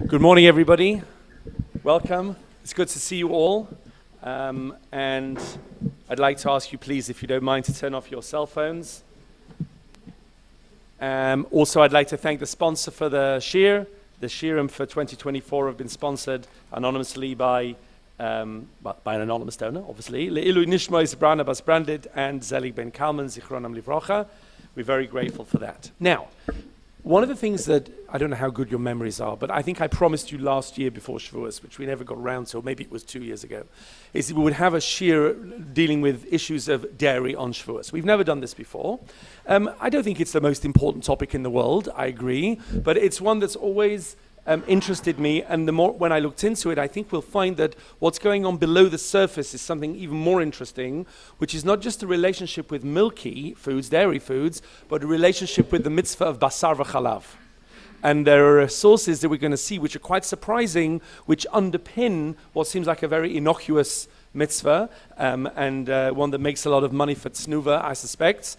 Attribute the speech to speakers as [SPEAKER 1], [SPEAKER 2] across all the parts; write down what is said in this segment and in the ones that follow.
[SPEAKER 1] Good morning, everybody. Welcome. It's good to see you all. And I'd like to ask you, please, if you don't mind, to turn off your cell phones. Also, I'd like to thank the sponsor for the shir. The shirim for 2024 have been sponsored anonymously by an anonymous donor, obviously. לעילוי, נשמת, ברנה, בנדית, and וזליג ben Kallman, zichronam livrocha. We're very grateful for that. Now, one of the things that, I don't know how good your memories are, but I think I promised you last year before Shavuot, which we never got around to, or maybe it was 2 years ago, is we would have a shir dealing with issues of dairy on Shavuot. We've never done this before. I don't think it's the most important topic in the world, I agree, but it's one that's always interested me, and the more when I looked into it, I think we'll find that what's going on below the surface is something even more interesting, which is not just a relationship with milky foods, dairy foods, but a relationship with the mitzvah of basar v'chalav. And there are sources that we're going to see which are quite surprising, which underpin what seems like a very innocuous mitzvah, and one that makes a lot of money for tznuva, I suspect,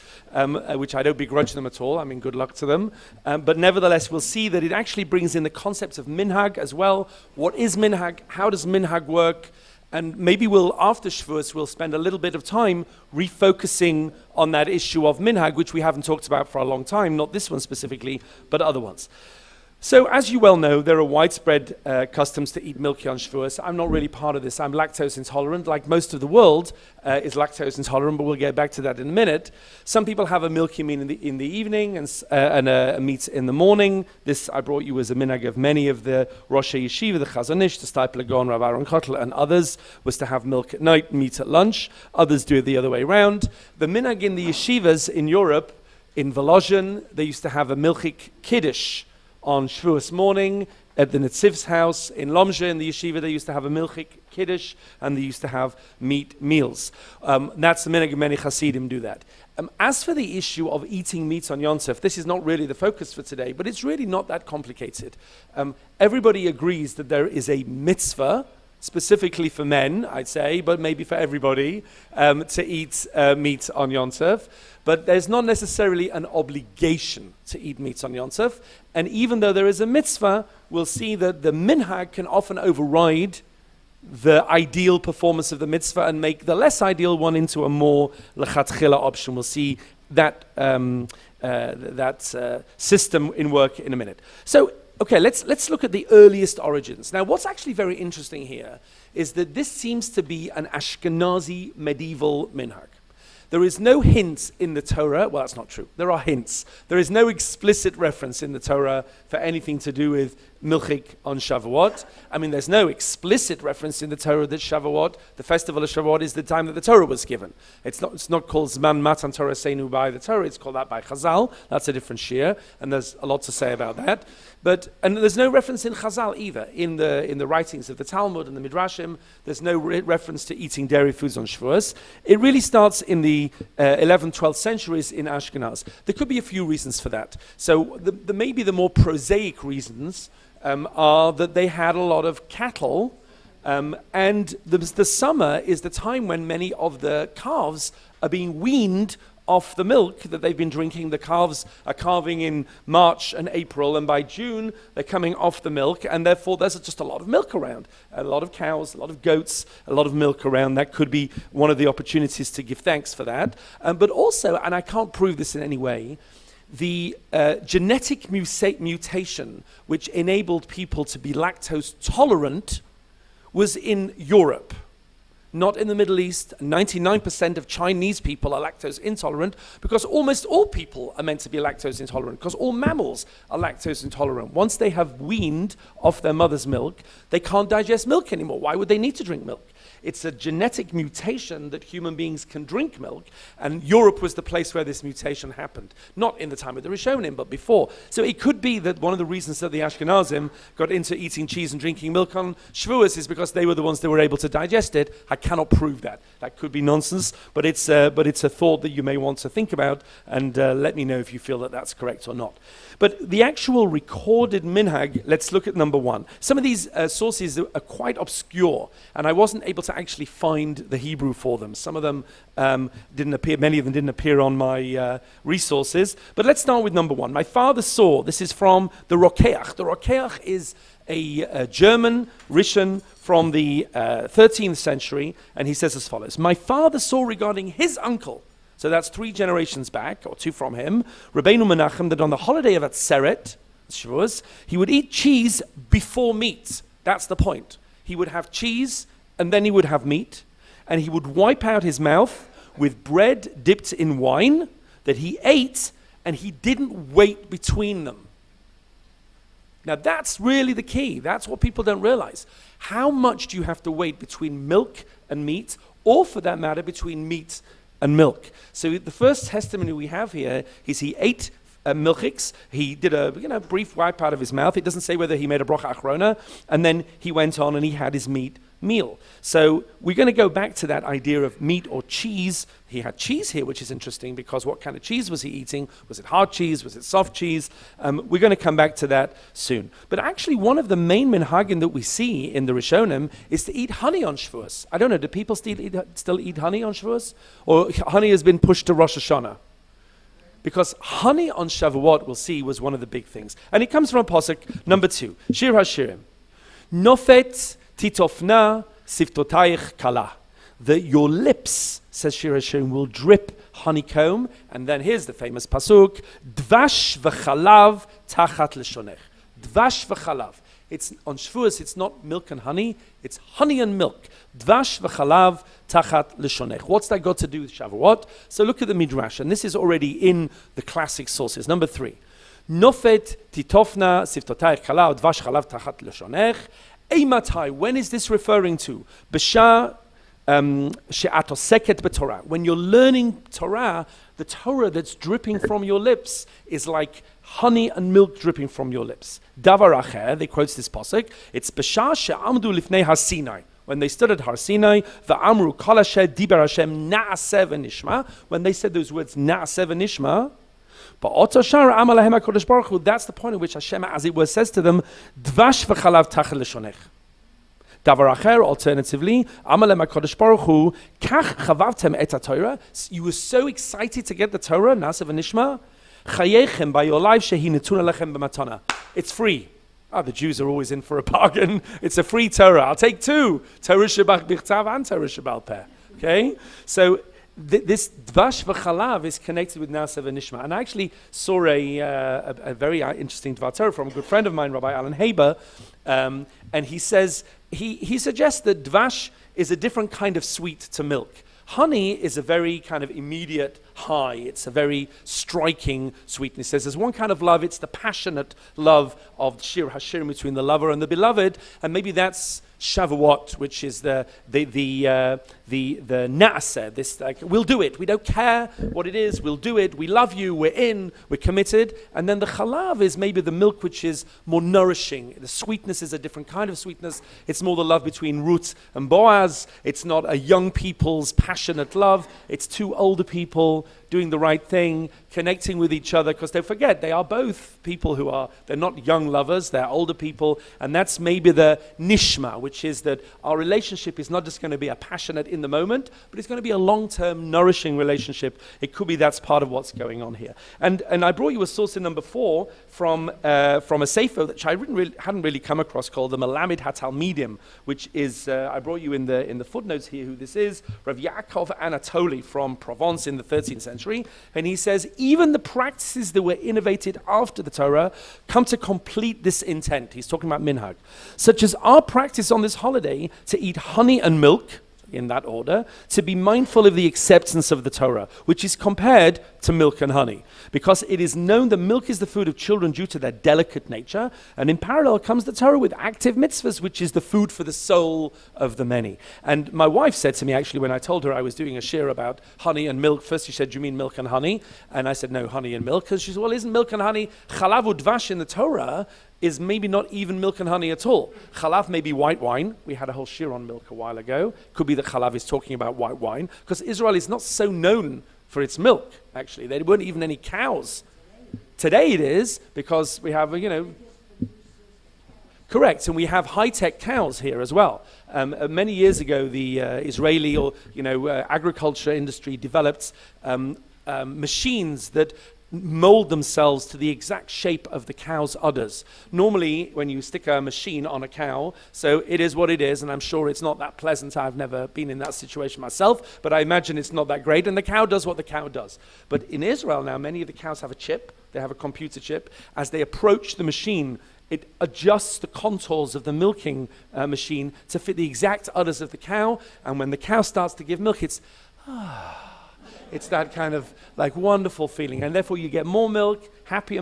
[SPEAKER 1] which I don't begrudge them at all. I mean, good luck to them. But nevertheless, we'll see that it actually brings in the concepts of minhag as well. What is minhag? How does minhag work? And maybe after Shavuot, we'll spend a little bit of time refocusing on that issue of minhag, which we haven't talked about for a long time, not this one specifically, but other ones. So, as you well know, there are widespread customs to eat milky on Shavuot. I'm not really part of this. I'm lactose intolerant. Like most of the world is lactose intolerant, but we'll get back to that in a minute. Some people have a milky meal in the evening and a meat in the morning. This I brought you as a minhag of many of the Rosh Yeshiva, the Chazon Ish, the Stipler Gaon, Rav Aaron Kotler, and others, was to have milk at night, meat at lunch. Others do it the other way around. The minhag in the yeshivas in Europe, in Volozhin, they used to have a milchik kiddush on Shavuos morning at the Netziv's house. In Lomzhe, in the yeshiva, they used to have a milchik kiddush, and they used to have meat meals. That's the minhag. Many Hasidim do that. As for the issue of eating meat on Yom Tov, this is not really the focus for today, but it's really not that complicated. Everybody agrees that there is a mitzvah, specifically for men, I'd say, but maybe for everybody, to eat meat on Yom Tov. But there's not necessarily an obligation to eat meat on Yom Tov. And even though there is a mitzvah, we'll see that the minhag can often override the ideal performance of the mitzvah and make the less ideal one into a more lechatchila option. We'll see that system in work in a minute. So, okay, let's look at the earliest origins. Now, what's actually very interesting here is that this seems to be an Ashkenazi medieval minhag. There is no hint in the Torah. Well, that's not true. There are hints. There is no explicit reference in the Torah for anything to do with milchik on Shavuot. I mean, there's no explicit reference in the Torah that Shavuot, the festival of Shavuot, is the time that the Torah was given. It's not called Zman Matan Torah Seinu by the Torah. It's called that by Chazal. That's a different shir, and there's a lot to say about that. And there's no reference in Chazal either. In the writings of the Talmud and the Midrashim, there's no reference to eating dairy foods on Shavuos. It really starts in the 11th, 12th centuries in Ashkenaz. There could be a few reasons for that. So maybe the more prosaic reasons are that they had a lot of cattle, and the summer is the time when many of the calves are being weaned off the milk that they've been drinking. The calves are calving in March and April, and by June they're coming off the milk, and therefore there's just a lot of milk around. A lot of cows, a lot of goats, a lot of milk around. That could be one of the opportunities to give thanks for that. But also, and I can't prove this in any way, the genetic mutation which enabled people to be lactose tolerant was in Europe, not in the Middle East. 99% of Chinese people are lactose intolerant because almost all people are meant to be lactose intolerant, because all mammals are lactose intolerant. Once they have weaned off their mother's milk, they can't digest milk anymore. Why would they need to drink milk? It's a genetic mutation that human beings can drink milk, and Europe was the place where this mutation happened. Not in the time of the Rishonim, but before. So it could be that one of the reasons that the Ashkenazim got into eating cheese and drinking milk on Shavuos is because they were the ones that were able to digest it. I cannot prove that. That could be nonsense, but it's a thought that you may want to think about, and let me know if you feel that that's correct or not. But the actual recorded minhag, let's look at number one. Some of these sources are quite obscure, and I wasn't able able to actually find the Hebrew for them. Some of them didn't appear, many of them didn't appear on my resources. But let's start with number one. My father saw, this is from the Rokeach. The Rokeach is a German Rishon from the 13th century, and he says as follows. My father saw regarding his uncle, so that's 3 generations back, or 2 from him, Rabbeinu Menachem, that on the holiday of Atzeret, Shavuot, he would eat cheese before meat. That's the point. He would have cheese, and then he would have meat, and he would wipe out his mouth with bread dipped in wine that he ate, and he didn't wait between them. Now that's really the key. That's what people don't realize. How much do you have to wait between milk and meat, or for that matter, between meat and milk? So the first testimony we have here is he ate milchiks. He did a brief wipe out of his mouth. It doesn't say whether he made a brocha achrona, and then he went on and he had his meat meal. So we're going to go back to that idea of meat or cheese. He had cheese here, which is interesting because what kind of cheese was he eating? Was it hard cheese? Was it soft cheese? We're going to come back to that soon. But actually, one of the main minhagim that we see in the Rishonim is to eat honey on Shavuos. I don't know, do people still eat honey on Shavuos? Or honey has been pushed to Rosh Hashanah? Because honey on Shavuot, we'll see, was one of the big things. And it comes from Pasuk number 2, Shir HaShirim. Nofet titofna siftotayich kala. That your lips, says Shir HaShirim, will drip honeycomb. And then here's the famous Pasuk, Dvash v'chalav tachat l'shonech. Dvash v'chalav. It's on Shavuos, it's not milk and honey, it's honey and milk. Dvash v'chalav tachat l'shonech. What's that got to do with Shavuot? So look at the Midrash, and this is already in the classic sources. Number 3. Nofet titofna siftotayich kala dvash chalav tachat l'shonech. Eimatai, when is this referring to? B'sha she'at oseket b'Torah. When you're learning Torah, the Torah that's dripping from your lips is like honey and milk dripping from your lips. Davar acher, they quote this pasuk, it's b'sha she'amdu lifnei har Sinai. When they stood at Har Sinai, v'amru kol asher diber Hashem na'aseh v'nishma, when they said those words na'aseh v'nishma, that's the point at which Hashem, as it were, says to them, Dvash v'chalav tachel l'shonech. Davar acher, alternatively, Amalem HaKadosh Baruch Hu, Kach chavavtem et HaTorah, you were so excited to get the Torah, Na'aseh v'nishma, Chayechem, by your life, shehi netuna lechem b'matana. It's free. The Jews are always in for a bargain. It's a free Torah. I'll take 2. Torah shebach bichtav and Torah shebal peh. Okay? So, this Dvash v'chalav is connected with Na'aseh v'nishma. And I actually saw a very interesting Dvar Torah from a good friend of mine, Rabbi Alan Haber, and he says, he suggests that Dvash is a different kind of sweet to milk. Honey is a very kind of immediate high. It's a very striking sweetness. He says there's one kind of love, it's the passionate love of Shir HaShirim between the lover and the beloved, and maybe that's Shavuot, which is the na'aseh, this like, we'll do it, we don't care what it is, we'll do it, we love you, we're in, we're committed. And then the chalav is maybe the milk which is more nourishing. The sweetness is a different kind of sweetness. It's more the love between Ruth and Boaz. It's not a young people's passionate love. It's 2 older people doing the right thing, connecting with each other, because don't forget, they are both people they're not young lovers, they're older people, and that's maybe the nishma, which is that our relationship is not just going to be a passionate in the moment, but it's going to be a long-term, nourishing relationship. It could be that's part of what's going on here. And I brought you a source in number 4 from a sefer which I hadn't really come across, called the Melamed HaTalmidim, which is, I brought you in the footnotes here who this is, Rav Yaakov Anatoli from Provence in the 13th century. And he says, even the practices that were innovated after the Torah come to complete this intent. He's talking about minhag. Such as our practice on this holiday to eat honey and milk, in that order, to be mindful of the acceptance of the Torah, which is compared to milk and honey. Because it is known that milk is the food of children due to their delicate nature, and in parallel comes the Torah with active mitzvahs, which is the food for the soul of the many. And my wife said to me, actually, when I told her I was doing a shir about honey and milk, first she said, do you mean milk and honey? And I said, no, honey and milk. Because she said, well, isn't milk and honey, chalav udvash in the Torah, is maybe not even milk and honey at all. Chalav may be white wine. We had a whole shir on milk a while ago. Could be that chalav is talking about white wine, because Israel is not so known for its milk, actually. There weren't even any cows. Today it is, because we have, Correct, and we have high-tech cows here as well. Many years ago, the Israeli agriculture industry developed machines that mold themselves to the exact shape of the cow's udders. Normally, when you stick a machine on a cow, so it is what it is, and I'm sure it's not that pleasant. I've never been in that situation myself, but I imagine it's not that great, and the cow does what the cow does. But in Israel now, many of the cows have a chip. They have a computer chip. As they approach the machine, it adjusts the contours of the milking machine to fit the exact udders of the cow, and when the cow starts to give milk, it's that kind of like wonderful feeling, and therefore you get more milk, happy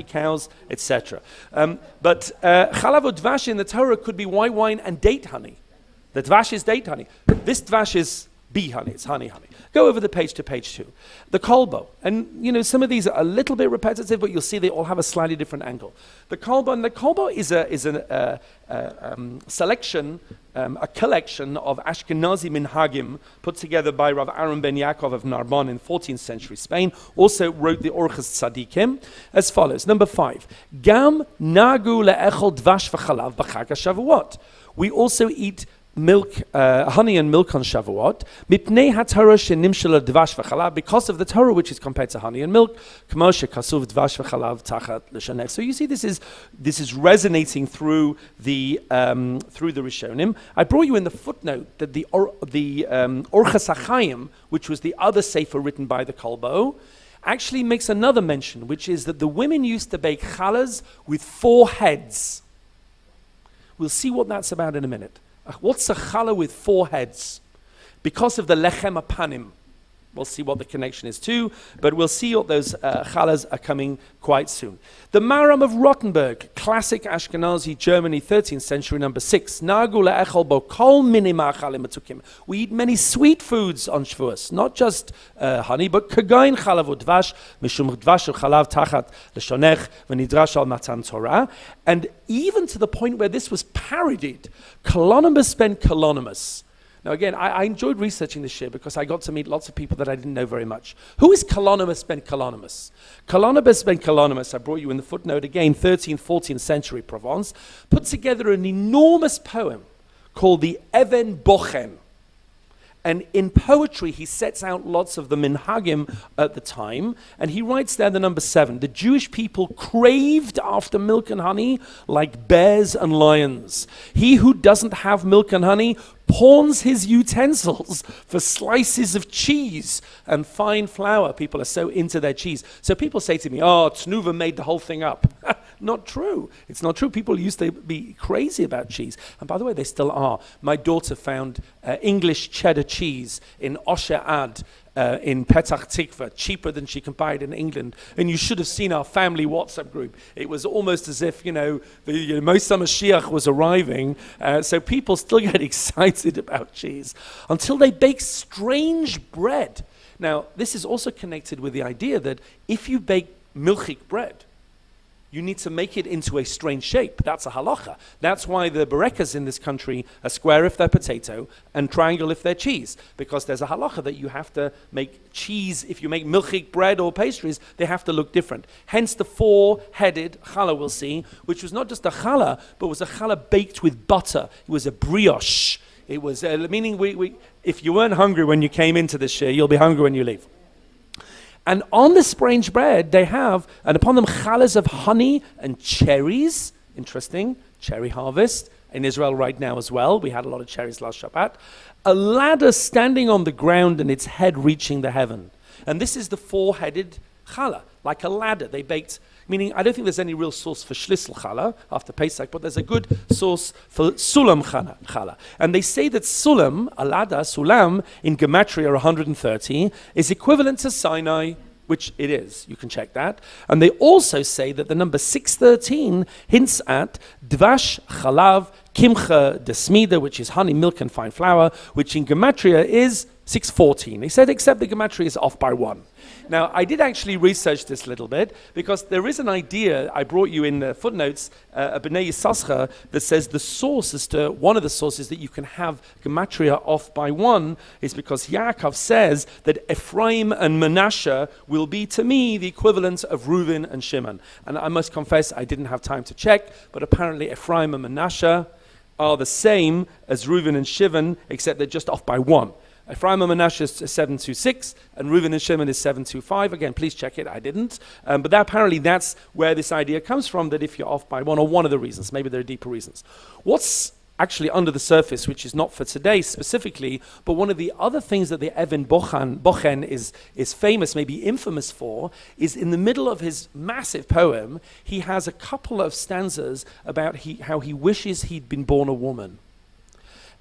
[SPEAKER 1] cows, etc. But chalav or dvash in the Torah could be white wine and date honey. The dvash is date honey. This dvash is bee honey, it's honey. Go over the page to page 2. The kolbo, and some of these are a little bit repetitive, but you'll see they all have a slightly different angle. The kolbo is a selection, a collection of Ashkenazi minhagim put together by Rav Aaron ben Yaakov of Narbonne in 14th century Spain. Also wrote the Orchos Tzadikim as follows. Number 5. Gam nagu le'echol dvash v'chalav b'chag HaShavuot. We also eat milk, honey and milk on Shavuot, mipnei haTorah shenimshel dvash v'chalav, because of the Torah which is compared to honey and milk, k'mo shekasuv dvash v'chalav tachat l'shanech. So you see, this is resonating through the Rishonim. I brought you in the footnote that the Orchos HaChaim, which was the other sefer written by the Kolbo, actually makes another mention, which is that the women used to bake challahs with 4 heads. We'll see what that's about in a minute. What's a challah with 4 heads? Because of the lechem apanim. We'll see what the connection is too, but we'll see what those challahs are coming quite soon. The Maram of Rottenburg, classic Ashkenazi Germany, 13th century, number 6. Nagu le'echol bo kol mini ma'achalim atukim. We eat many sweet foods on Shavuos, not just honey, but kagain chalav udvash, mishum dvash chalav tachat l'shonech v'nidrash al matan Torah. And even to the point where this was parodied, Colonimus ben Colonimus. Now again, I enjoyed researching this year because I got to meet lots of people that I didn't know very much. Who is Colonimus ben Colonimus? Colonimus ben Colonimus, I brought you in the footnote again, 13th, 14th century Provence, put together an enormous poem called the Even Bochen. And in poetry, he sets out lots of the minhagim at the time, and he writes there the number 7. The Jewish people craved after milk and honey like bears and lions. He who doesn't have milk and honey pawns his utensils for slices of cheese and fine flour. People are so into their cheese. So people say to me, Tnuva made the whole thing up. Not true. It's not true. People used to be crazy about cheese. And by the way, they still are. My daughter found English cheddar cheese in Osher Ad in Petach Tikva, cheaper than she can buy it in England. And you should have seen our family WhatsApp group. It was almost as if, the Moshe Mashiach was arriving. So people still get excited about cheese until they bake strange bread. Now, this is also connected with the idea that if you bake milchik bread, you need to make it into a strange shape. That's a halacha. That's why the berekas in this country are square if they're potato and triangle if they're cheese. Because there's a halacha that you have to make cheese, if you make milchik bread or pastries, they have to look different. Hence the 4-headed challah we'll see, which was not just a challah, but was a challah baked with butter. It was a brioche. It was, meaning if you weren't hungry when you came into this year, you'll be hungry when you leave. And on the strange bread, they have, and upon them, challahs of honey and cherries. Interesting, cherry harvest in Israel right now as well. We had a lot of cherries last Shabbat. A ladder standing on the ground and its head reaching the heaven. And this is the 4-headed challah, like a ladder. They baked, meaning I don't think there's any real source for shlisel challah after Pesach, but there's a good source for sulam challah. And they say that sulam, a ladder, sulam, in gematria 130, is equivalent to Sinai, which it is. You can check that. And they also say that the number 613 hints at dvash chalav kimcha desmida, which is honey, milk, and fine flour, which in gematria is 614. They said except the gematria is off by 1. Now, I did actually research this a little bit because there is an idea, I brought you in the footnotes, a B'nai Yisachar, that says the source as to, one of the sources that you can have Gematria off by one is because Yaakov says that Ephraim and Manasseh will be to me the equivalent of Reuven and Shimon. And I must confess, I didn't have time to check, but apparently Ephraim and Manasseh are the same as Reuven and Shimon, except they're just off by one. Ephraim and Manasseh is 726, and Reuven and Shimon is 725. Again, please check it. I didn't. But apparently that's where this idea comes from, that if you're off by one, or one of the reasons, maybe there are deeper reasons. What's actually under the surface, which is not for today specifically, but one of the other things that the Evan Bochen is famous, maybe infamous for, is in the middle of his massive poem, he has a couple of stanzas about how he wishes he'd been born a woman.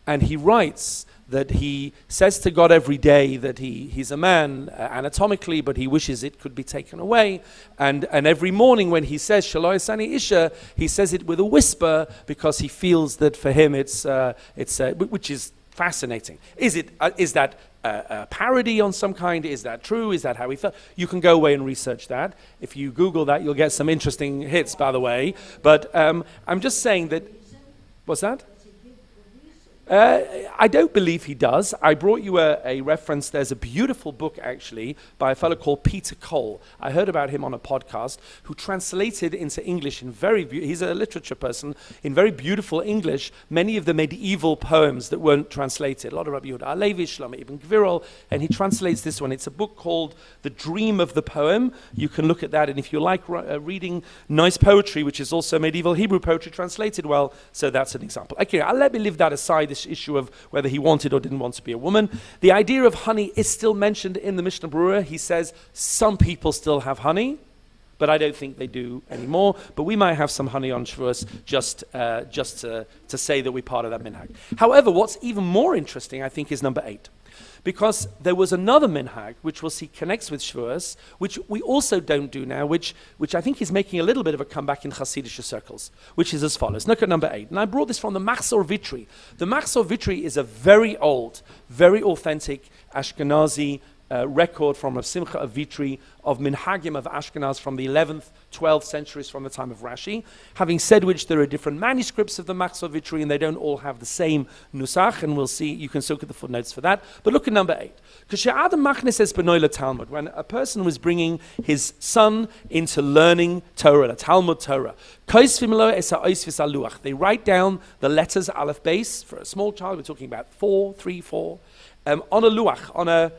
[SPEAKER 1] And he writes that he says to God every day that he's a man anatomically, but he wishes it could be taken away. And every morning when he says Shaloi Sani Isha, he says it with a whisper because he feels that for him it's which is fascinating. Is that a parody on some kind? Is that true? Is that how he felt? You can go away and research that. If you Google that, you'll get some interesting hits, by the way. But I'm just saying that. What's that? I don't believe he does. I brought you a reference. There's a beautiful book, actually, by a fellow called Peter Cole. I heard about him on a podcast, who translated into English in he's a literature person, in very beautiful English, many of the medieval poems that weren't translated. A lot of Rabbi Yehuda Halevi, Shlomo Ibn Gvirol, and he translates this one. It's a book called The Dream of the Poem. You can look at that, and if you like reading nice poetry, which is also medieval Hebrew poetry translated well, so that's an example. Okay, I'll let me leave that aside, this issue of whether he wanted or didn't want to be a woman. The idea of honey is still mentioned in the Mishnah Berurah. He says some people still have honey, but I don't think they do anymore. But we might have some honey on Shavuos just to say that we're part of that minhag. However, what's even more interesting, I think, is number 8. Because there was another minhag, which we'll see connects with Shavuos, which we also don't do now, which I think is making a little bit of a comeback in Hasidic circles, which is as follows. Look at number 8. And I brought this from the Machzor Vitri. The Machzor Vitri is a very old, very authentic Ashkenazi record from Rav Simcha of Vitri of Minhagim of Ashkenaz from the 11th, 12th centuries from the time of Rashi. Having said which, there are different manuscripts of the Machzor Vitri and they don't all have the same nusach, and we'll see, you can look at the footnotes for that. But look at number 8. When a person was bringing his son into learning Torah, the Talmud Torah, they write down the letters Aleph Beis for a small child. We're talking about 3, 4, on a luach, on a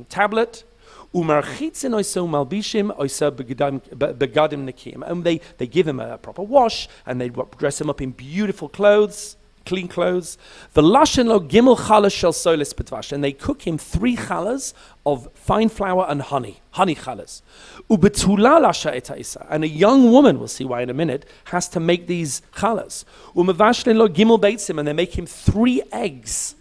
[SPEAKER 1] tablet, and they give him a proper wash, and they dress him up in beautiful clothes, clean clothes. And they cook him 3 chalas of fine flour and honey chalas. And a young woman, we'll see why in a minute, has to make these chalas. And they make him 3 eggs.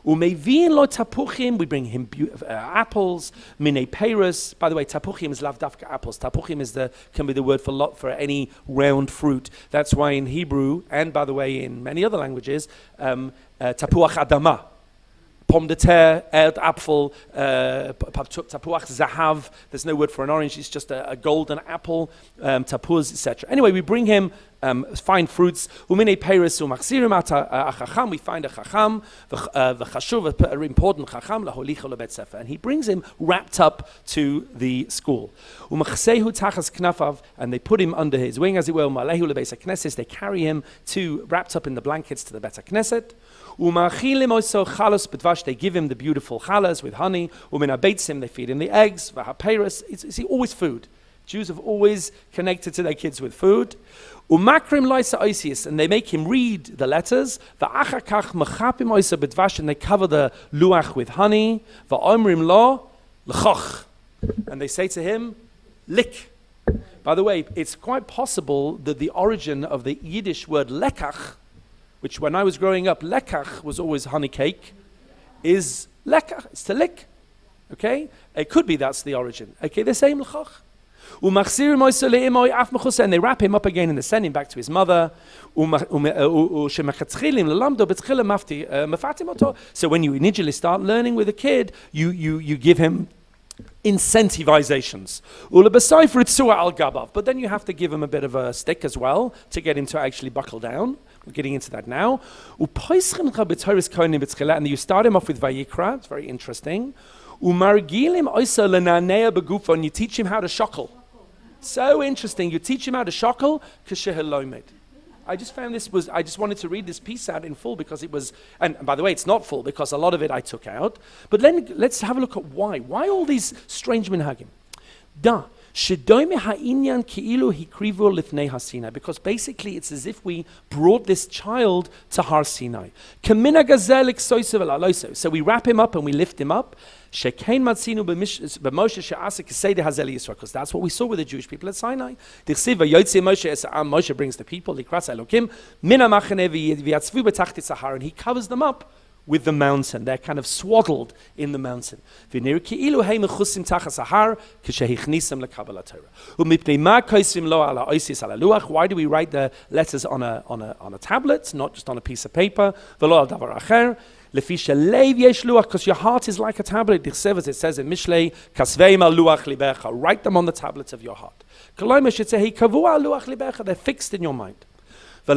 [SPEAKER 1] We bring him apples, mine peris. By the way, tapuchim is lavdafka apples. Tapuchim can be the word for any round fruit. That's why in Hebrew, and by the way in many other languages, tapuach adama, pomme de terre, erdapfel, tapuach zahav. There's no word for an orange. It's just a golden apple, tapuz, etc. Anyway, we bring him fine fruits. We find a chacham, an important chacham, and he brings him wrapped up to the school. And they put him under his wing, as it were. They carry him wrapped up in the blankets to the Bet HaKnesset. They give him the beautiful chalas with honey. They feed him the eggs. It's always food. Jews have always connected to their kids with food. And they make him read the letters. And they cover the luach with honey. And they say to him, lick. By the way, it's quite possible that the origin of the Yiddish word lekach, which when I was growing up, lekach was always honey cake, is lekach, it's to lick. Okay? It could be that's the origin. Okay, they're saying lechach. And they wrap him up again and they send him back to his mother. So when you initially start learning with a kid, you give him incentivizations. But then you have to give him a bit of a stick as well to get him to actually buckle down. We're getting into that now. And you start him off with Vayikra. It's very interesting. And you teach him how to shackle. So interesting. You teach him how to shackle. I just found I just wanted to read this piece out in full because it was, and by the way, it's not full because a lot of it I took out. But let's have a look at why. Why all these strange minhagim? Because basically it's as if we brought this child to Har Sinai. So we wrap him up and we lift him up. Because that's what we saw with the Jewish people at Sinai. Moshe brings the people, and he covers them up with the mountain. They're kind of swaddled in the mountain. Why do we write the letters on a tablet, not just on a piece of paper? Because your heart is like a tablet. It says in Mishlei, write them on the tablets of your heart. They're fixed in your mind. Why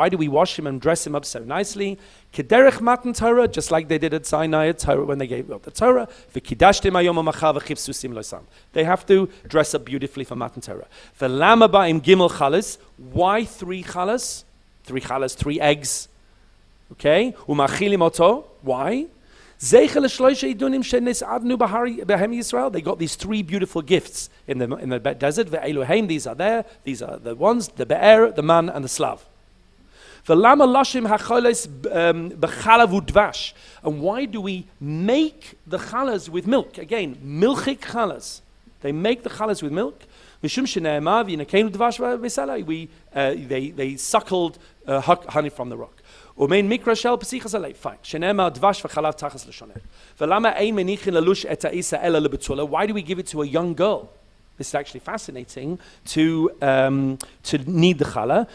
[SPEAKER 1] do we wash him and dress him up so nicely? Just like they did at Sinai at Torah when they gave up the Torah. They have to dress up beautifully for Matan Torah. Why 3 chalas? 3 chalas, 3 eggs. Okay? Why? They got these 3 beautiful gifts in the desert. These are there. These are the ones: the be'er, the man, and the slav. And why do we make the chalas with milk? Again, milchik chalas. They make the chalas with milk. They suckled honey from the rock. Fine. Why do we give it to a young girl? This is actually fascinating to knead the challah.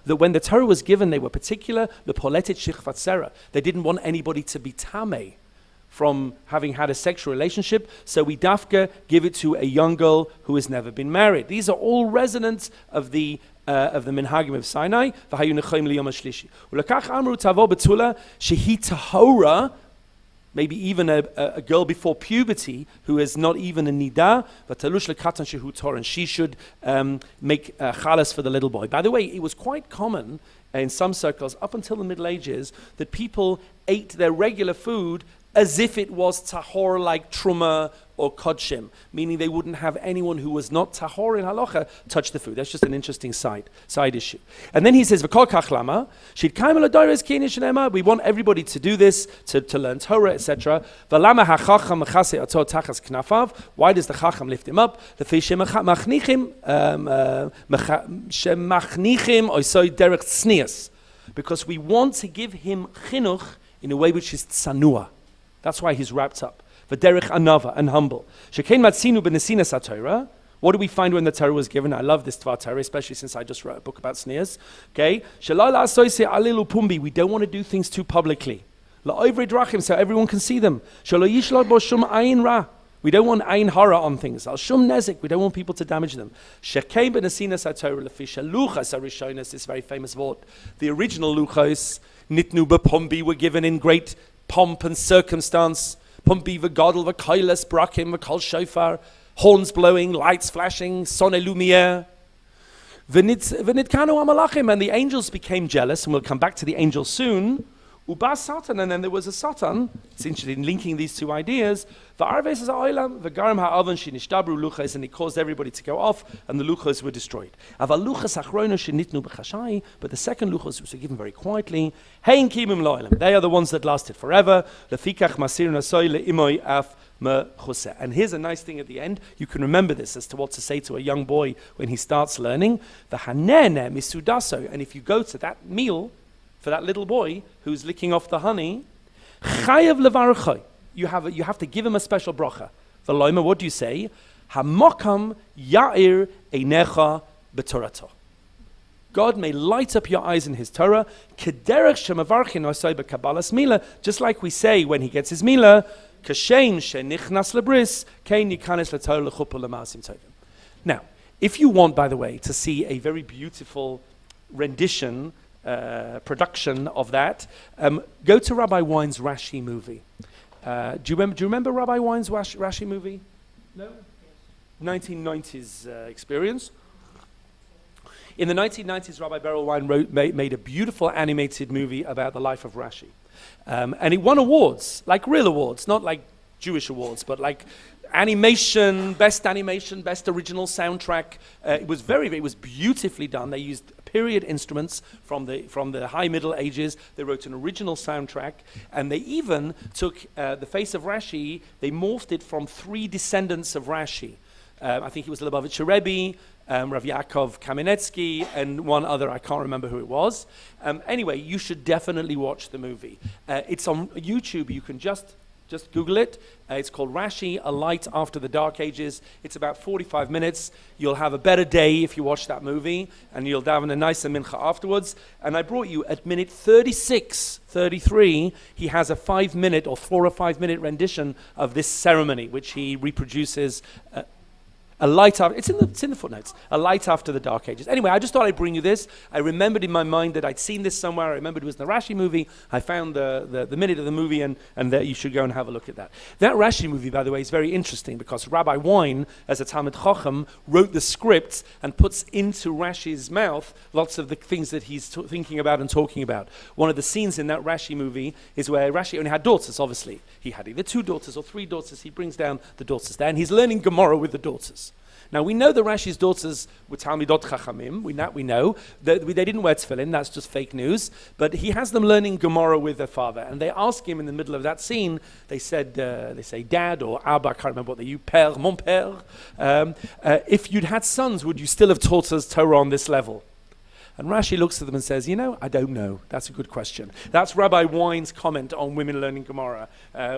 [SPEAKER 1] That when the Torah was given, they were particular. They didn't want anybody to be tameh from having had a sexual relationship, so we dafka give it to a young girl who has never been married. These are all resonants of the minhagim of Sinai. Maybe even a girl before puberty who is not even a nida, and she should make chalas for the little boy. By the way, it was quite common in some circles up until the Middle Ages that people ate their regular food as if it was tahor, like truma or kodshim, meaning they wouldn't have anyone who was not tahor in halacha touch the food. That's just an interesting side issue. And then he says, "V'kol kach lama, shitkaim l'doros kinish nema." We want everybody to do this, to learn Torah, etc. V'lama hachacham mechase ato tachas knafav. Why does the chacham lift him up? Shemachnichim oisoi derech tznius, because we want to give him chinuch in a way which is tzanua. That's why he's wrapped up. V'derech anava, and humble. Shekein matzinu b'nesinas HaTorah. What do we find when the Torah was given? I love this Tvar Torah, especially since I just wrote a book about sneers. Okay? Shalai la'asoise alilu pumbi. We don't want to do things too publicly. La'oivri drachim, so everyone can see them. Shalo yishlad bo shum ayin ra. We don't want ayin hara on things. Al shum nezik. We don't want people to damage them. Shekein b'nesinas HaTorah lefi shaluchas harishonos. This very famous word. The original luchos nitnu b'pumbi were given in great pomp and circumstance. Pumpi v'gadol v'kailas brakim v'kol shofar, horns blowing, lights flashing, sonne lumiere. V'nitkanu amalachim, and the angels became jealous, and we'll come back to the angels soon. Uba Satan, and then there was a Satan. It's interesting linking these 2 ideas. V'arves is ha'olam, v'garam ha'avan shenishtabru luchos, and he caused everybody to go off, and the luchos were destroyed. Aval luchos achrono shenitnu b'chashai, but the second luchos was given very quietly. Hein kimim lo'olam, they are the ones that lasted forever. Lefikach masir nasoi le'imoi af mechuseh. And here's a nice thing at the end. You can remember this as to what to say to a young boy when he starts learning. V'hanene misudaso, and if you go to that meal, for that little boy who's licking off the honey, chayav levarchai. You have to give him a special bracha. V'loima, what do you say? Hamokam ya'ir einecha b'torato. God may light up your eyes in his Torah, kederech shemavarchin osay b'kabbalas mila, just like we say when he gets his mila, kashem shenichnas lebris, kein yikanes l'torah l'chuppah l'maasim tovim. Now, if you want, by the way, to see a very beautiful rendition, production of that, go to Rabbi Wine's Rashi movie. Do you remember Rabbi Wine's Rashi movie? No? 1990s experience. In the 1990s, Rabbi Beryl Wine made a beautiful animated movie about the life of Rashi. And it won awards, like real awards, not like Jewish awards, but like animation, best original soundtrack. It was beautifully done. They used period instruments from the high Middle Ages. They wrote an original soundtrack, and they even took the face of Rashi. They morphed it from 3 descendants of Rashi. I think it was Lubavitcher Rebbe, Rav Yaakov Kamenetsky, and one other. I can't remember who it was. Anyway, you should definitely watch the movie. It's on YouTube. You can just Google it. It's called Rashi, A Light After the Dark Ages. It's about 45 minutes. You'll have a better day if you watch that movie, and you'll daven a nicer mincha afterwards. And I brought you at minute 36, 33, he has a 5-minute or 4 or 5 minute rendition of this ceremony, which he reproduces. A light after, it's in the footnotes. A light after the dark ages. Anyway, I just thought I'd bring you this. I remembered in my mind that I'd seen this somewhere. I remembered it was in the Rashi movie. I found the minute of the movie, and that you should go and have a look at that. That Rashi movie, by the way, is very interesting because Rabbi Wine, as a Talmid Chacham, wrote the script and puts into Rashi's mouth lots of the things that he's thinking about and talking about. One of the scenes in that Rashi movie is where Rashi only had daughters, obviously. He had either 2 daughters or 3 daughters. He brings down the daughters there, and he's learning Gemara with the daughters. Now, we know that Rashi's daughters were Talmidot Chachamim. We know that they didn't wear tefillin. That's just fake news. But he has them learning Gemara with their father. And they ask him in the middle of that scene, they say dad or Abba, I can't remember what they use, père, mon père. If you'd had sons, would you still have taught us Torah on this level? And Rashi looks at them and says, I don't know. That's a good question. That's Rabbi Wine's comment on women learning Gemara,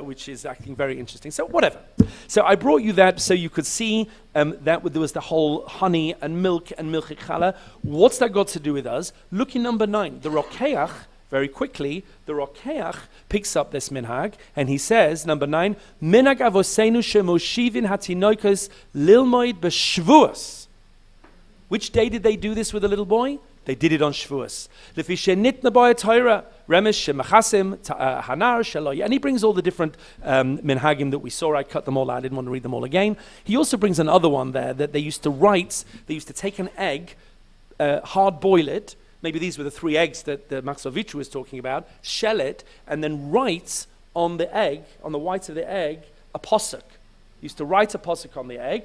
[SPEAKER 1] which is, I think, very interesting. So whatever. So I brought you that so you could see that there was the whole honey and milk and milchik challah. What's that got to do with us? Look in number 9. The Rokeach, very quickly, the Rokeach picks up this minhag, and he says, number 9, Minhag avosenu shemoshivin hatinoikos lilmoid b'shvuos. Which day did they do this with a little boy? They did it on Shavuot. And he brings all the different minhagim that we saw. I cut them all out. I didn't want to read them all again. He also brings another one there that they used to take an egg, hard boil it. Maybe these were the 3 eggs that the Maksovitchu was talking about. Shell it, and then write on the egg, on the white of the egg, a posuk. Used to write a posuk on the egg.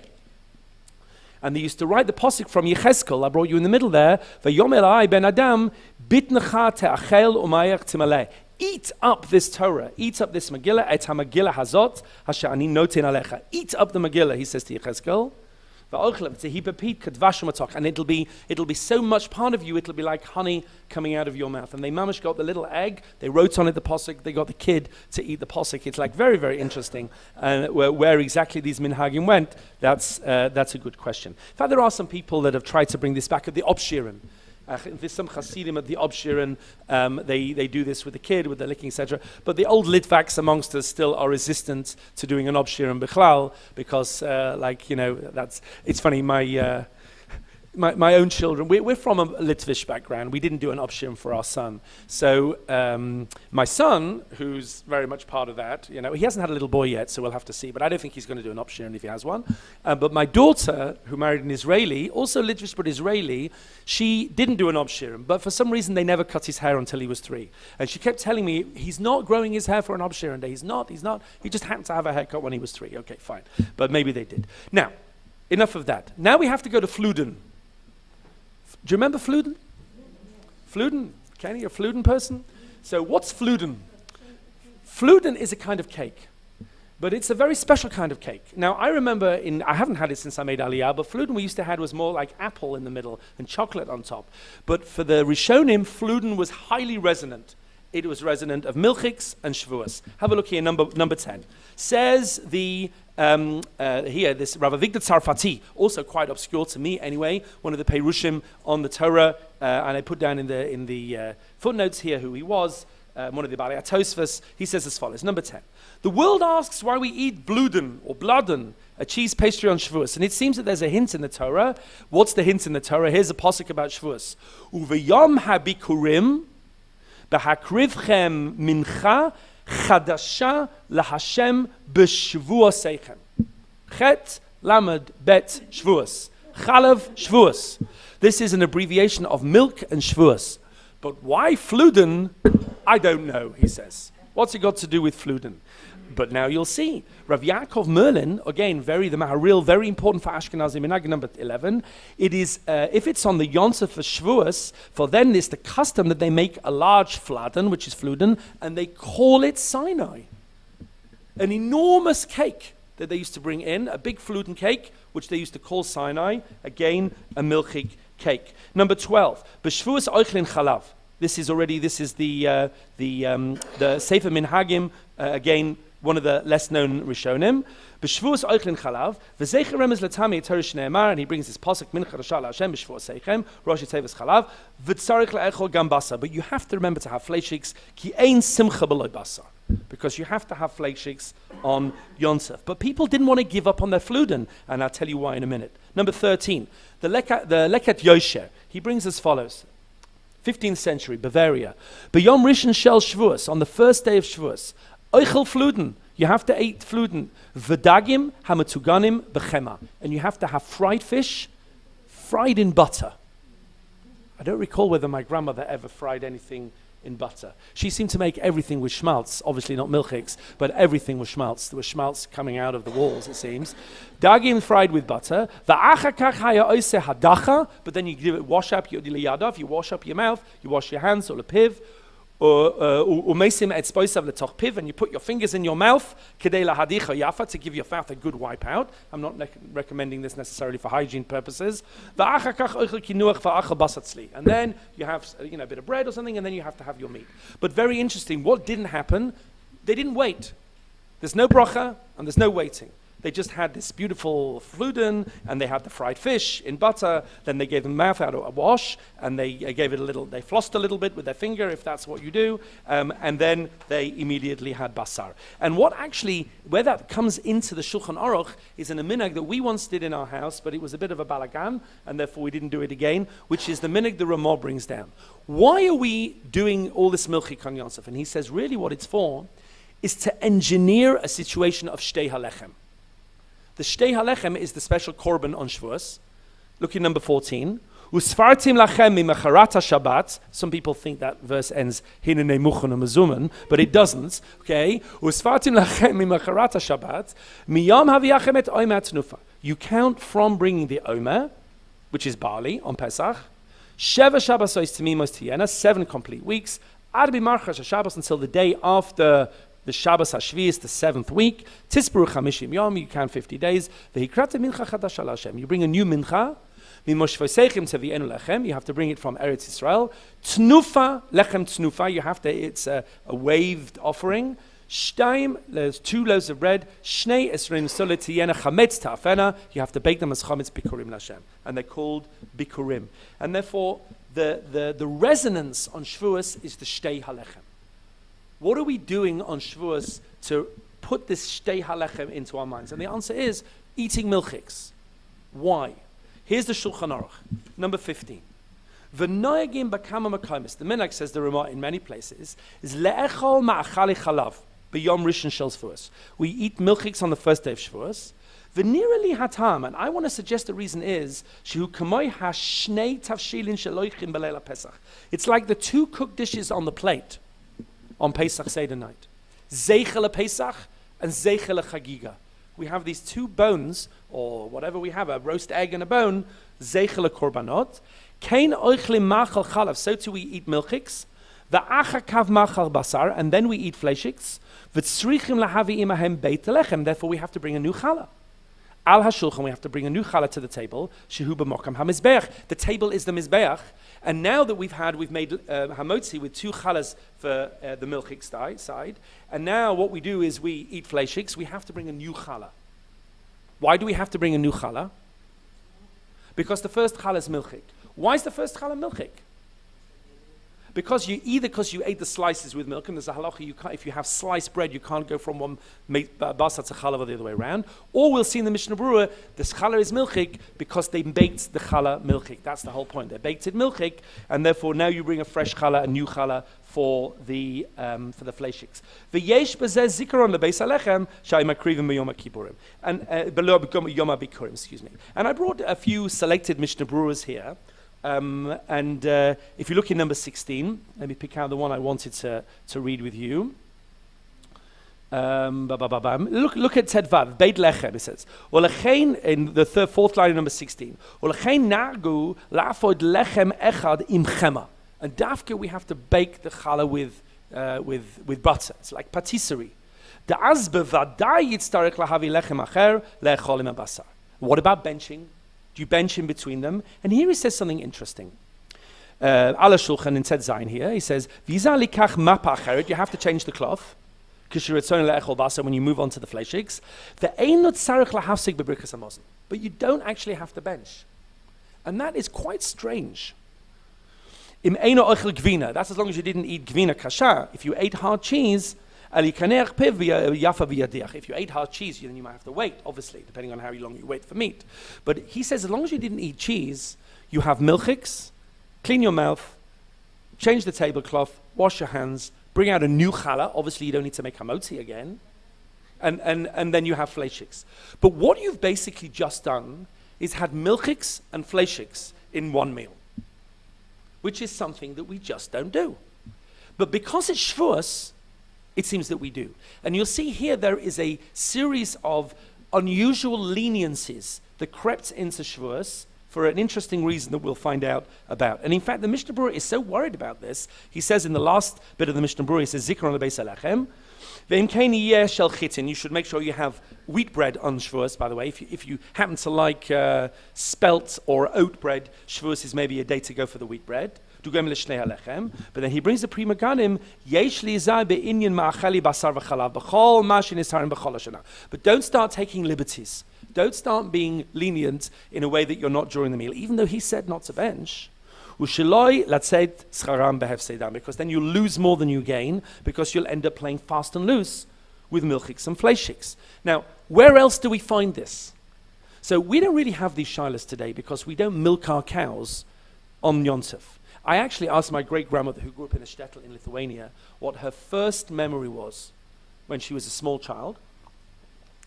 [SPEAKER 1] And they used to write the posuk from Yechezkel. I brought you in the middle there. V'yomer ai ben adam bitnecha te'achel umayach timaleh. Eat up this Torah. Eat up this Megillah. Et ha-Megillah hazot asher ani noten alecha. Eat up the Megillah, he says to Yechezkel. And it'll be so much part of you, it'll be like honey coming out of your mouth. And they mamish got the little egg, they wrote on it the posuk, they got the kid to eat the posuk. It's like very, very interesting. And where exactly these minhagim went, that's a good question. In fact, there are some people that have tried to bring this back at the Obshirin. There's some Hasidim at the Obshirin, they do this with the kid, with the licking, etc. But the old Litvaks amongst us still are resistant to doing an Obshirin Bichlal because, it's funny, my own children, we're from a Litvish background. We didn't do an Obshirim for our son. So my son, who's very much part of that, he hasn't had a little boy yet, so we'll have to see. But I don't think he's going to do an Obshirim if he has one. But my daughter, who married an Israeli, also Litvish but Israeli, she didn't do an Obshirim. But for some reason, they never cut his hair until he was 3. And she kept telling me, he's not growing his hair for an Obshirim day. He's not. He just happened to have a haircut when he was 3. Okay, fine. But maybe they did. Now, enough of that. Now we have to go to Fluden. Do you remember Fluden? Fluden? Kenny, a Fluden person? So what's Fluden? Fluden is a kind of cake, but it's a very special kind of cake. Now, I remember, I haven't had it since I made Aliyah, but Fluden we used to have was more like apple in the middle and chocolate on top. But for the Rishonim, Fluden was highly resonant. It was resonant of milchiks and Shavuos. Have a look here, number 10. Says the here, this Rav Avigdor Tzarfati, also quite obscure to me anyway, one of the Perushim on the Torah, and I put down in the footnotes here who he was, one of the Balei HaTosfos. He says as follows, number 10. The world asks why we eat bluden or bladen, a cheese pastry on Shavuos. And it seems that there's a hint in the Torah. What's the hint in the Torah? Here's a pasuk about Shavuos. Uveyom habikurim b'hakrivchem mincha chadasha lahashem b'shvuoseichem. Chet lamed bet Shavuos. Chalav Shavuos. This is an abbreviation of milk and Shavuos. But why fluden? I don't know, he says. What's it got to do with fluden? But now you'll see. Rav Yaakov Merlin, again, the Maharil, very important for Ashkenazi Minhag, number 11. It is, if it's on the Yontzef for Shavuos, for then there's the custom that they make a large fladen, which is fluden, and they call it Sinai. An enormous cake that they used to bring in, a big fluden cake, which they used to call Sinai, again, a milchig cake. Number 12, B'Shvuos Oichlin Chalav. This is the Sefer Minhagim, again, one of the less known Rishonim. B'Shvuos Oichlin Chalav, v'Zeicher Remez L'Tami Torah Shneimar, and he brings this pasuk Mincha Rasha L'Hashem B'Shvuos Seichem Rosh Tevis Chalav v'Tzarich Le'echol Gam Basar. But you have to remember to have fleishiks ki ein simcha b'loy basar, because you have to have fleishiks on Yonsef. But people didn't want to give up on their fluden, and I'll tell you why in a minute. Number 13, the Leket Yosher. He brings as follows. 15th century, Bavaria. B'Yom Rishon Shel Shavuos, on the first day of Shavuos. Oichel fluden, you have to eat fluden. V'dagim hametzuganim b'chema, and you have to have fried fish, fried in butter. I don't recall whether my grandmother ever fried anything in butter. She seemed to make everything with schmaltz, obviously not milchiks, but everything was schmaltz. There was schmaltz coming out of the walls, it seems. Dagim fried with butter. But then you give it, wash up your diliyadav, you wash up your mouth, you wash your hands, or the piv. And you put your fingers in your mouth to give your mouth a good wipe out. I'm not recommending this necessarily for hygiene purposes. And then you have a bit of bread or something, and then you have to have your meat. But very interesting, what didn't happen? They didn't wait. There's no bracha and there's no waiting. They just had this beautiful fluden, and they had the fried fish in butter. Then they gave the mouth out a wash, and they gave it they flossed a little bit with their finger, if that's what you do, and then they immediately had basar. And where that comes into the Shulchan Aruch is in a minhag that we once did in our house, but it was a bit of a balagan, and therefore we didn't do it again, which is the minhag the Ramah brings down. Why are we doing all this milchi kan Yosef? And he says really what it's for is to engineer a situation of shtei halechem. The Shtei Halechem is the special korban on Shavuos. Look at number 14. Usfartim lachem mimacharat Shabbat. Some people think that verse ends hinene muchen u'mezumen, but it doesn't. Okay. Usfartim lachem mimacharat Shabbat. Miyam haviachem et omer tnufa. You count from bringing the omer, which is barley on Pesach. Sheva Shabbasos timimos tiyena, 7 complete weeks. Ad b'marchas Shabbos, until the day after the Shabbos HaShvi is the 7th week. Tisperu chamishim yom, you count 50 days. Vehikrate mincha chadasha l'Hashem. You bring a new mincha. Mimoshvosechem tevienu lechem. You have to bring it from Eretz Yisrael. Tnufa, lechem tnufa. You have to, it's a waved offering. Shtaim, there's 2 loaves of bread. Shnei esrim solet tiyena chametz ta'afena. You have to bake them as chametz bikurim l'Hashem. And they're called bikurim. And therefore, the resonance on Shavuos is the Shtei Halechem. What are we doing on Shavuos to put this Shtei Halechem into our minds? And the answer is eating milchiks. Why? Here's the Shulchan Aruch, number 15. V'noyagim b'kama makomis. The minhag, says the Ramah in many places, is le'echol ma'achali chalav b'yom rishon shel Shavuos. We eat milchiks on the first day of Shavuos. V'nirali hatam, and I want to suggest the reason is shehu kamoi hashnei tavshilin sheloichim b'leila Pesach. It's like the 2 cooked dishes on the plate on Pesach Seder night. Zeichel Pesach and Zeichel Chagiga. We have these 2 bones, or whatever we have, a roast egg and a bone, Zeichel Korbanot. Kein oichlim machal chalav, so too we eat milchiks. V'acha kav machal basar, and then we eat fleshiks. V'tzrichim lahavi imahem beit lechem, therefore we have to bring a new challah. Al hashulchan, we have to bring a new challah to the table. Shehu b'mokam hamizbeach. The table is the mizbeach. And now that we've made hamotzi with 2 challahs for the milchik side, and now what we do is we eat fleishiks, we have to bring a new challah. Why do we have to bring a new challah? Because the first challah is milchik. Why is the first challah milchik? Because you ate the slices with milk, and there's a halacha, if you have sliced bread, you can't go from one basar to challah or the other way around. Or we'll see in the Mishnah Berurah, this challah is milchik because they baked the challah milchik. That's the whole point. They baked it milchik, and therefore now you bring a fresh challah, a new challah for the fleishiks. V'yesh b'zeh zikaron lebeis halechem sha'im akrivim b'yom kippurim and below yom bikurim. Excuse me. And I brought a few selected Mishnah Berurahs here. If you look in number 16, let me pick out the one I wanted to read with you. Look at Tedvav, Beit Lechem, it says. In the fourth line of number 16. Nagu la'afod lechem echad im chema. And dafka, we have to bake the challah with butter. It's like patisserie. Da'az bevadai yitztarech lahavi lechem acher le'echol im basar. What about benching? You bench in between them. And here he says something interesting. Ala Shulchan in Ted Zayin here, he says, Viza likach mapa acheret, you have to change the cloth. When you move on to the fleishiks. But you don't actually have to bench. And that is quite strange. That's as long as you didn't eat gvina kasha. If you ate hard cheese, if you ate hard cheese, then you might have to wait, obviously, depending on how long you wait for meat. But he says as long as you didn't eat cheese, you have milchiks, clean your mouth, change the tablecloth, wash your hands, bring out a new challah. Obviously, you don't need to make hamotzi again. And then you have fleishiks. But what you've basically just done is had milchiks and fleishiks in one meal, which is something that we just don't do. But because it's Shavuos, it seems that we do. And you'll see here there is a series of unusual leniencies that crept into Shavuos for an interesting reason that we'll find out about. And in fact, the Mishnah Berurah is so worried about this. He says in the last bit of the Mishnah Berurah, he says, Zikron lebeis halechem, ve'im kein yeh shel chitin. You should make sure you have wheat bread on Shavuos, by the way. If you happen to like spelt or oat bread, Shavuos is maybe a day to go for the wheat bread. But then he brings the Pri Megadim, but don't start taking liberties. Don't start being lenient in a way that you're not during the meal, even though he said not to bench. Because then you lose more than you gain, because you'll end up playing fast and loose with milchiks and fleishiks. Now, where else do we find this? So we don't really have these shilas today because we don't milk our cows on Yontif. I actually asked my great-grandmother, who grew up in a shtetl in Lithuania, what her first memory was when she was a small child.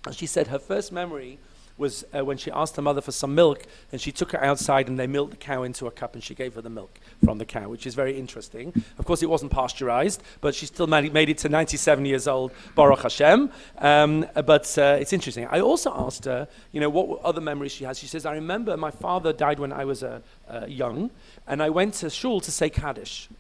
[SPEAKER 1] And she said her first memory was when she asked her mother for some milk, and she took her outside and they milked the cow into a cup and she gave her the milk from the cow, which is very interesting. Of course, it wasn't pasteurized, but she still made it to 97 years old, Baruch Hashem. But it's interesting. I also asked her, what other memories she has. She says, I remember my father died when I was young, and I went to shul to say Kaddish.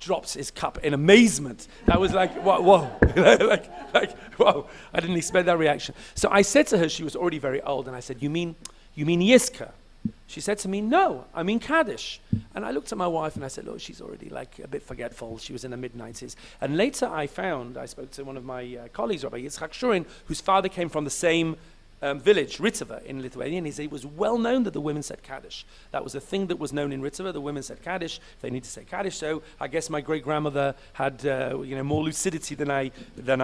[SPEAKER 1] Drops his cup in amazement. That was like, whoa. like, whoa. I didn't expect that reaction. So I said to her, she was already very old, and I said, you mean Yiska? She said to me, no, I mean Kaddish. And I looked at my wife and I said, look, she's already like a bit forgetful. She was in the mid-90s. And later I spoke to one of my colleagues, Rabbi Yitzchak Shurin, whose father came from the same village, Ritava, in Lithuania, and he said it was well known that the women said Kaddish. That was a thing that was known in Ritava. The women said Kaddish. They need to say Kaddish. So I guess my great-grandmother had more lucidity than I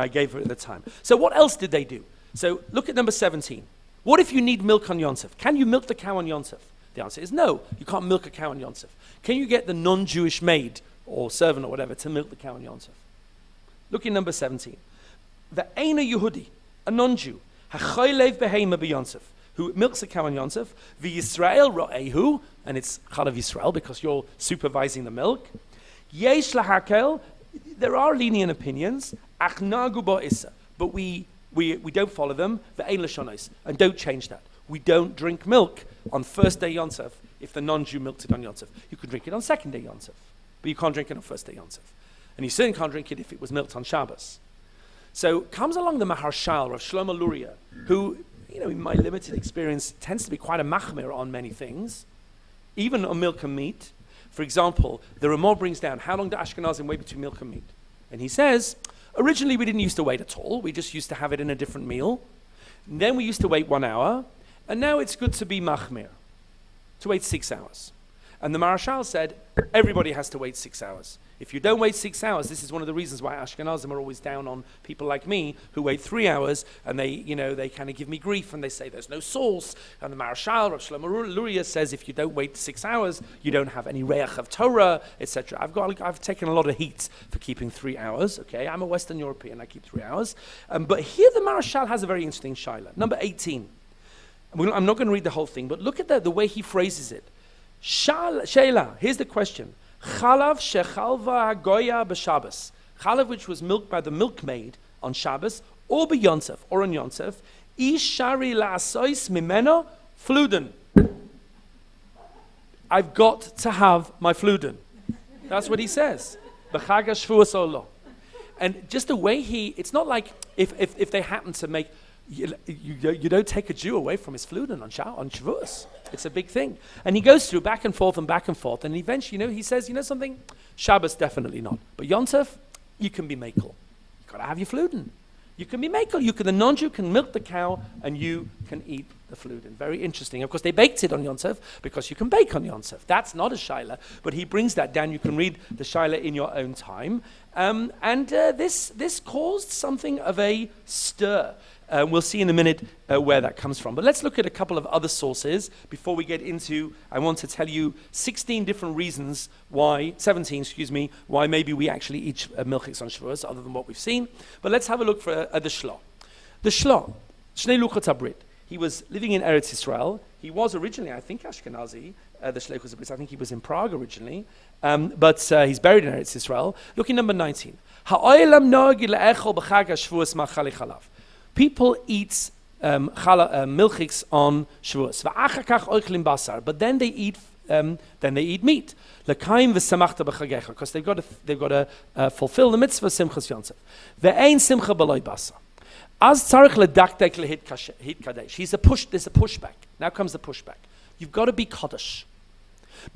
[SPEAKER 1] gave her at the time. So what else did they do? So look at number 17. What if you need milk on Yontif? Can you milk the cow on Yontif? The answer is no. You can't milk a cow on Yontif. Can you get the non-Jewish maid or servant or whatever to milk the cow on Yontif? Look in number 17. The Eina Yehudi, a non-Jew, Hachaylev behema b'Yontif, who milks a cow on Yontif, v'Yisrael ro'ehu, and it's Chalav Yisrael because you're supervising the milk. Yesh lahakel, there are lenient opinions, ach nagu ba'issa, but we don't follow them, v'ein l'shonos, and don't change that. We don't drink milk on first day Yontif if the non-Jew milked it on Yontif. You can drink it on second day Yontif, but you can't drink it on first day Yontif. And you certainly can't drink it if it was milked on Shabbos. So comes along the Maharshal, Rav Shlomo Luria, who, in my limited experience, tends to be quite a machmir on many things, even on milk and meat. For example, the Ramah brings down, how long do Ashkenazim wait between milk and meat? And he says, originally we didn't used to wait at all. We just used to have it in a different meal. Then we used to wait 1 hour, and now it's good to be machmir, to wait 6 hours. And the Marashal said, everybody has to wait 6 hours. If you don't wait 6 hours, this is one of the reasons why Ashkenazim are always down on people like me who wait 3 hours, and they kind of give me grief, and they say there's no source. And the Marashal, Rav Shlomo Luria, says if you don't wait 6 hours, you don't have any reach of Torah, etc. I've taken a lot of heat for keeping 3 hours. Okay, I'm a Western European, I keep 3 hours. But here the Marashal has a very interesting shaila. Number 18. I'm not going to read the whole thing, but look at the way he phrases it. Sheila, here's the question. Chalav shechalva hagoya b'Shabbos. Chalav which was milked by the milkmaid on Shabbos, or b'Yonsef, or on Yonsef. Ish shari la'asois mimeno fluden. I've got to have my fluden. That's what he says. B'chag ha'Shavuos olo. And just the way it's not like if they happen to make, you don't take a Jew away from his fluden on Shavuos. It's a big thing. And he goes through back and forth, and eventually, he says, something? Shabbos, definitely not. But Yonsef, you can be makel. You've got to have your fluden. You can be makel. The non-Jew can milk the cow, and you can eat the fluden. Very interesting. Of course, they baked it on Yonsef, because you can bake on Yonsef. That's not a shaila, but he brings that down. You can read the shaila in your own time. This caused something of a stir. We'll see in a minute where that comes from. But let's look at a couple of other sources before we get into, I want to tell you 17 reasons why maybe we actually eat milchiks on Shavuos, other than what we've seen. But let's have a look at the Shlo. The Shlo, Shnei Luchot HaBrit. He was living in Eretz Yisrael. He was originally, I think, Ashkenazi. The Shnei Luchot HaBrit, I think he was in Prague originally. But he's buried in Eretz Yisrael. Look at number 19. Ha'olam no'ag le'echol b'chag ha'Shavuos ma'chali chalav. People eat milchiks on Shavuos. But then they eat meat. Because they've got to fulfill the mitzvah simchas Yonsef. Ve'ein simcha b'loy basa. Az tzarich ledaktek lehit kadesh. There's a pushback. Now comes the pushback. You've got to be kaddish.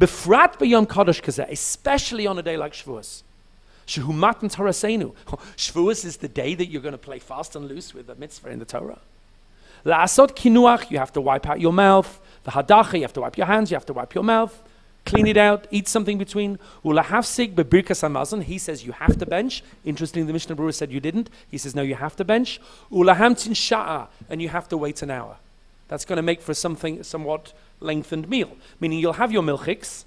[SPEAKER 1] Befrat b'yom kaddish kazeh, especially on a day like Shavuos. Shehumatan Torahseinu. Shavuos is the day that you're going to play fast and loose with the mitzvah in the Torah. La'asot kinuach, you have to wipe out your mouth. V'hadacha, you have to wipe your hands, you have to wipe your mouth. Clean it out, eat something between. Ulahafsig bebirkas hamazon, he says you have to bench. Interestingly, the Mishnah Berurah said you didn't. He says no, you have to bench. Ulahamtin sha'a, and you have to wait an hour. That's going to make for somewhat lengthened meal. Meaning you'll have your milchiks,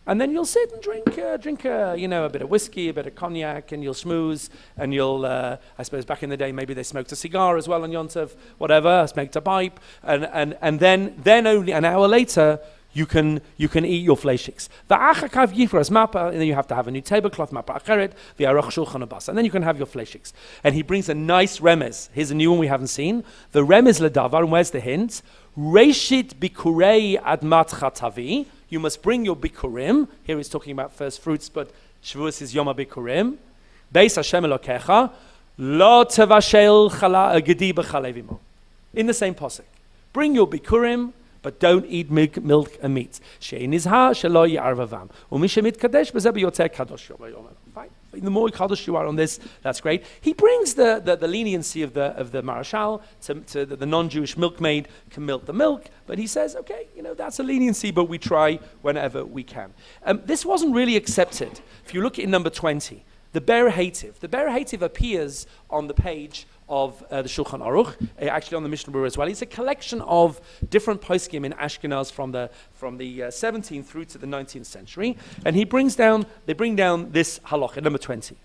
[SPEAKER 1] and then you'll sit and drink a bit of whiskey, a bit of cognac, and you'll schmooze, and you'll, I suppose back in the day, maybe they smoked a cigar as well on Yontif, whatever, smoked a pipe, and then only an hour later, you can eat your fleishiks. And then you have to have a new tablecloth, and then you can have your fleishiks. And he brings a nice remez. Here's a new one we haven't seen. The remez ledavar, and where's the hint? Reshit bikurei admat chatavi. You must bring your bikurim. Here he's talking about first fruits, but Shavuos is Yom HaBikurim. Beis Hashem Elokecha, lo tevashel gedi b'chalevimo. In the same posuk. Bring your bikurim, but don't eat milk and meat. She'en izha shelo yarvavam. U'mishem mitkadesh b'zeh b'yotzeh kadosh yom ha'yom. Fine. The more kadosh you are on this, that's great. He brings the leniency of the marashal to the non-Jewish milkmaid can milk the milk, but he says, okay, that's a leniency, but we try whenever we can. This wasn't really accepted. If you look at number 20, the Ber Hativ. The Ber Hativ appears on the page of the Shulchan Aruch, actually on the Mishnah Berurah as well. It's a collection of different poskim in Ashkenaz from the 17th through to the 19th century, and they bring down this halacha, number 20.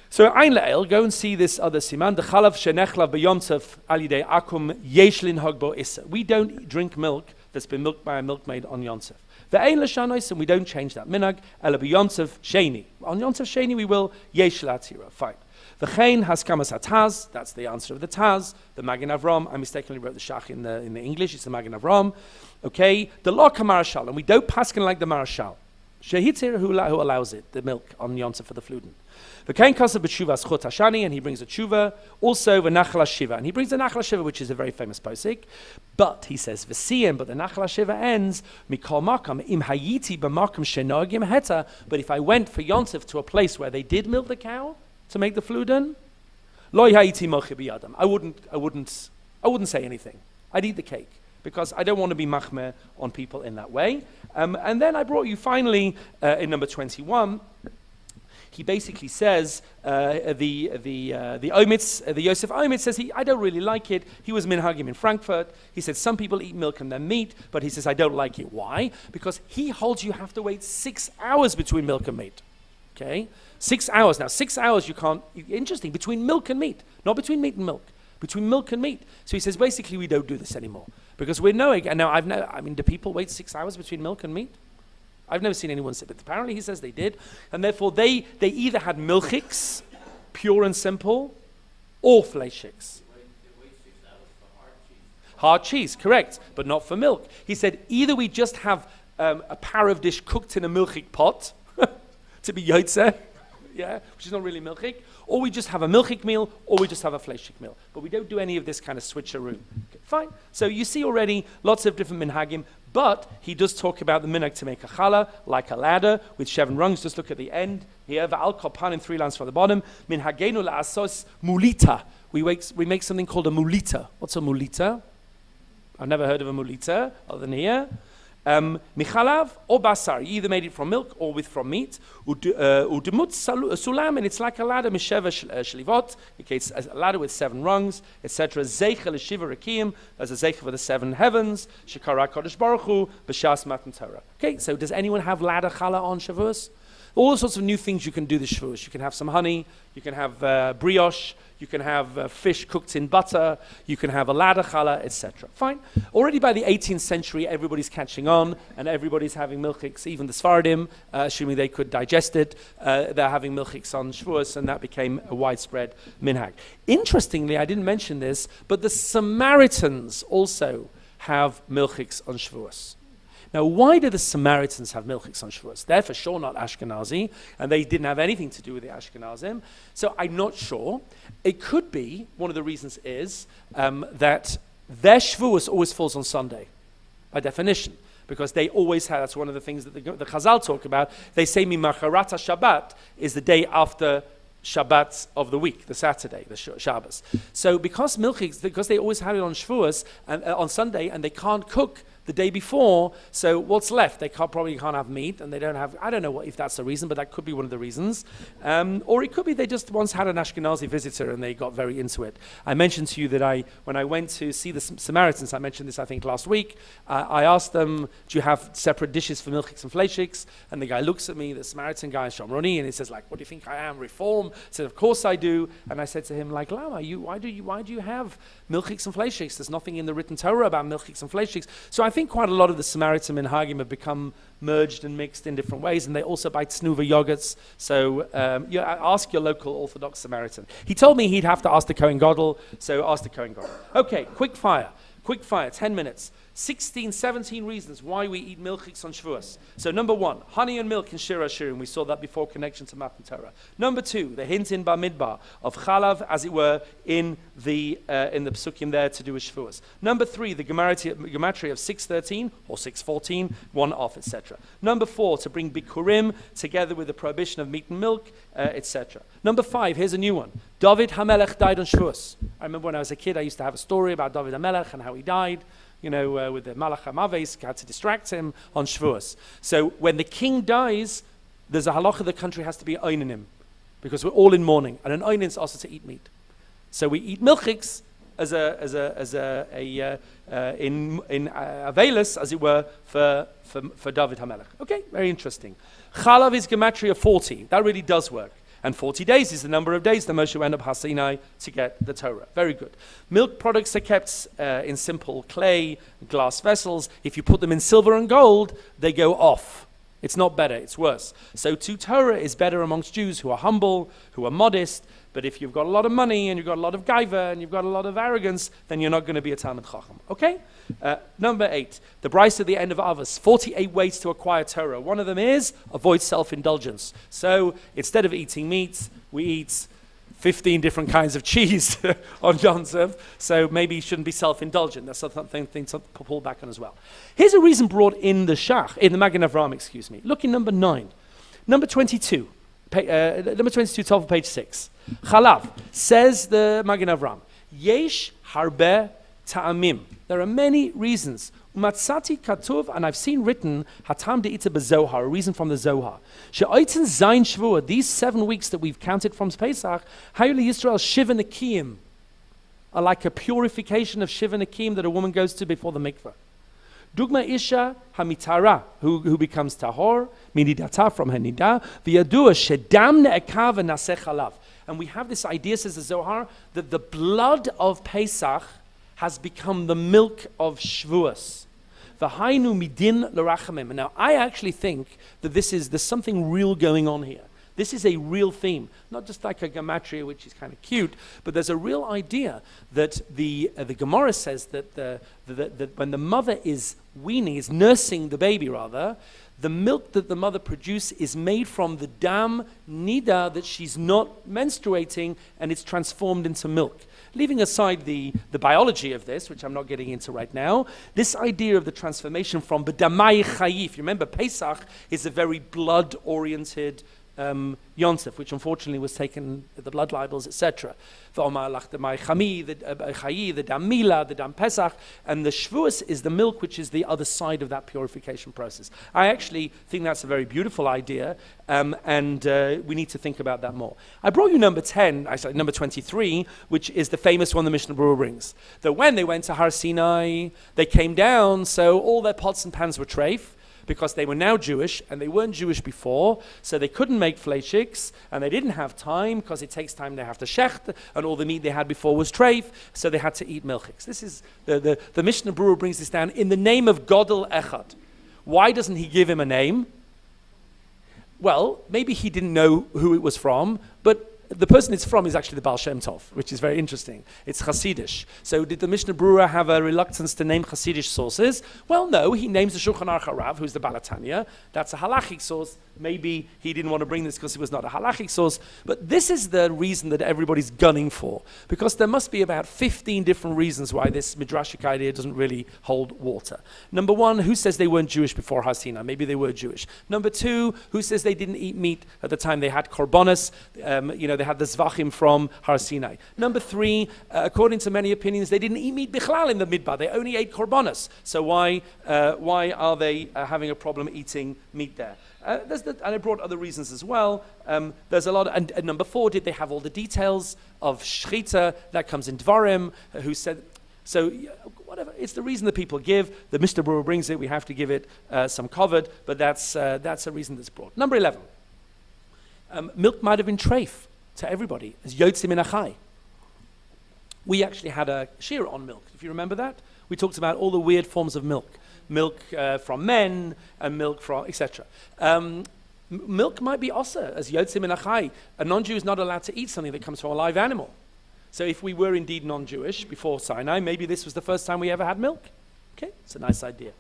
[SPEAKER 1] So Ein Le'el, go and see this other siman. The chalav shenechlav b'yomtov al yidei akum yesh linhog bo issa. We don't drink milk that's been milked by a milkmaid on Yonsef. Ve'ein l'shanois, and we don't change that minhag. Ela b'yomtov sheni. On Yonsef sheni we will yesh la'atira. Fine. V'chein haskamas hataz, that's the answer of the Taz. The Magen Avram, I mistakenly wrote the Shach in the English, it's the Magen Avram. Okay, the law kamarashal, and we don't paskin like the marashal. Shehitzir who allows it, the milk on Yonsef for the fluden. V'chein kasa b'tshuva schot hashani, and he brings a tshuva. Also v'nachal shiva, and he brings the nachal shiva, which is a very famous posik. But he says v'siyem, but the nachal shiva ends mikol makam im hayiti b'makam shenogim heta. But if I went for Yonsef to a place where they did milk the cow to make the fluden, lo hayiti mochi biyadam. I wouldn't I wouldn't say anything. I'd eat the cake because I don't want to be machmir on people in that way. And then I brought you finally in number 21. He basically says the Yosef Omitz says I don't really like it. He was minhagim in Frankfurt. He said some people eat milk and then meat, but he says I don't like it. Why? Because he holds you have to wait 6 hours between milk and meat. Okay, 6 hours now. 6 hours you can't. Interesting, between milk and meat, not between meat and milk. Between milk and meat. So he says basically we don't do this anymore because we're knowing. And now do people wait 6 hours between milk and meat? I've never seen anyone say, but apparently he says they did. And therefore they either had milchiks, pure and simple, or fleischiks. Hard cheese, correct, but not for milk. He said either we just have a parav dish cooked in a milchik pot to be yotze, yeah, which is not really milchik, or we just have a milchik meal, or we just have a fleishik meal. But we don't do any of this kind of switcheroo. Okay, fine. So you see already lots of different minhagim, but he does talk about the minhag to make a challah, like a ladder, with 7 rungs. Just look at the end. Here, va'al kopan in 3 lines from the bottom. Minhagenu la'asos mulita. We make something called a mulita. What's a mulita? I've never heard of a mulita, other than here. Michalav or basar, you either made it from milk or from meat. Udemut sulam, and it's like a ladder, misheva shlivot, okay, it's a ladder with 7 rungs, etc. Zeicha l'shiva rakim, there's a zeicha for the 7 heavens, shekara kodesh baruch hu, b'shas matan Torah. Okay, so does anyone have ladder challah on Shavuos? All sorts of new things you can do this Shavuos. You can have some honey, you can have brioche, you can have fish cooked in butter, you can have a ladder challah, etc. Fine. Already by the 18th century, everybody's catching on, and everybody's having milchiks, even the Sfardim, assuming they could digest it, they're having milchiks on Shavuos, and that became a widespread minhag. Interestingly, I didn't mention this, but the Samaritans also have milchiks on Shavuos. Now, why do the Samaritans have milchiks on Shavuos? They're for sure not Ashkenazi, and they didn't have anything to do with the Ashkenazim. So I'm not sure. It could be, one of the reasons is that their Shavuos always falls on Sunday, by definition, because they always have, that's one of the things that the Chazal talk about. They say, Mimacharata Shabbat is the day after Shabbat of the week, the Saturday, the Shabbos. So because milchiks, because they always have it on Shavuos, and on Sunday, and they can't cook the day before, so what's left? They probably can't have meat, and they don't have, I don't know if that's the reason, but that could be one of the reasons. Or it could be they just once had an Ashkenazi visitor and they got very into it. I mentioned to you that when I went to see the Samaritans, I mentioned this I think last week, I asked them, do you have separate dishes for milchiks and fleischiks? And the guy looks at me, the Samaritan guy, Shomroni, and he says, like, what do you think I am, Reform? I said, of course I do. And I said to him, like, Lama, why do you have milchiks and fleischiks? There's nothing in the written Torah about milchiks and fleischiks. So I think quite a lot of the Samaritan minhagim have become merged and mixed in different ways, and they also buy tsnuva yogurts. So ask your local Orthodox Samaritan. He told me he'd have to ask the Kohen Gadol, so ask the Kohen Gadol. Okay, quick fire, 10 minutes. 17 reasons why we eat milchiks on Shavuos. So number 1, honey and milk in Shir HaShirim. We saw that before, connection to Matan Torah. Number 2, the hint in Bamidbar of chalav, as it were, in the psukim there to do with Shavuos. Number 3, the gematria of 613 or 614, 1 off, etc. Number 4, to bring bikurim together with the prohibition of meat and milk, etc. Number 5, here's a new one. David HaMelech died on Shavuos. I remember when I was a kid, I used to have a story about David HaMelech and how he died. With the Malach HaMaves, had to distract him on Shavuos. So when the king dies, there's a halacha the country has to be oinanim, because we're all in mourning, and an oinin is also to eat meat. So we eat milchiks in avelis, as it were, for David HaMelech. Okay, very interesting. Chalav is gematria 40. That really does work. And 40 days is the number of days that Moshe went up Har-Sinai to get the Torah. Very good. Milk products are kept in simple clay, glass vessels. If you put them in silver and gold, they go off. It's not better, it's worse. So Torah is better amongst Jews who are humble, who are modest. But if you've got a lot of money and you've got a lot of gaiva and you've got a lot of arrogance, then you're not going to be a Talmid Chacham. Okay? Number 8, the Bryce at the end of Avos, 48 ways to acquire Torah. One of them is avoid self-indulgence. So instead of eating meat, we eat 15 different kinds of cheese on Yom Tov. So maybe you shouldn't be self-indulgent. That's something to pull back on as well. Here's a reason brought in the Magen Avraham, excuse me. Look in number 9. Number 22. Number 22, top of page 6. Chalav, says the Magen Avraham, Yesh harbe ta'amim. There are many reasons. Umatzati katuv, and I've seen written, hatam de'ita bezohar, a reason from the Zohar. She'oitzen zayin Shavuot, these 7 weeks that we've counted from Pesach, HALACHA Shiva Nekiyim, are like a purification of Shiva Nekiyim that a woman goes to before the mikveh. Dugma Isha Hamitara, who becomes Tahor, Minidata from her Nida, V'yadua Shedam Ne'ekav Naseh Chalav. And we have this idea, says the Zohar, that the blood of Pesach has become the milk of Shavuos. V'hainu midin l'rachamim. And now I actually think that there's something real going on here. This is a real theme, not just like a gematria, which is kind of cute, but there's a real idea that the Gemara says that when the mother is weaning, is nursing the baby rather, the milk that the mother produces is made from the dam nida that she's not menstruating, and it's transformed into milk. Leaving aside the biology of this, which I'm not getting into right now, this idea of the transformation from b'damai chayif. You remember, Pesach is a very blood-oriented Yonsef, which unfortunately was taken, the blood libels, etc. The Dam Mila, the Dam Pesach, and the Shavuos is the milk, which is the other side of that purification process. I actually think that's a very beautiful idea, and we need to think about that more. I brought you number 23, which is the famous one the Mishnah Berurah brings. That when they went to Har Sinai, they came down, so all their pots and pans were treif, because they were now Jewish, and they weren't Jewish before, so they couldn't make fleishiks, and they didn't have time, because it takes time, they have to shecht, and all the meat they had before was treif, so they had to eat milchiks. This is, the Mishnah Berurah brings this down in the name of Godel Echad. Why doesn't he give him a name? Well, maybe he didn't know who it was from, but the person it's from is actually the Baal Shem Tov, which is very interesting. It's Hasidish. So did the Mishnah Berurah have a reluctance to name Hasidish sources? Well, no, he names the Shulchan Aruch Harav, who's the Balatanya. That's a halachic source. Maybe he didn't want to bring this because it was not a halachic source. But this is the reason that everybody's gunning for, because there must be about 15 different reasons why this midrashic idea doesn't really hold water. Number one, who says they weren't Jewish before Har Sinai? Maybe they were Jewish. Number two, who says they didn't eat meat at the time they had korbanos? They had the zvachim from Har Sinai. Number three, according to many opinions, they didn't eat meat bichlal in the midbar. They only ate korbanos. So why are they having a problem eating meat there? And I brought other reasons as well. There's a lot, and number four, did they have all the details of shchita that comes in Dvarim? Who said so? Whatever. It's the reason that people give. The Mishnah Berurah brings it. We have to give it some covered, but that's a reason that's brought. Number 11. Milk might have been treif to everybody as yotzim min achai. We actually had a shir on milk. If you remember that, we talked about all the weird forms of milk. Milk from men and milk from etc. Milk might be osa as yotzim min achai. A non-Jew is not allowed to eat something that comes from a live animal. So if we were indeed non-Jewish before Sinai, maybe this was the first time we ever had milk. Okay, it's a nice idea.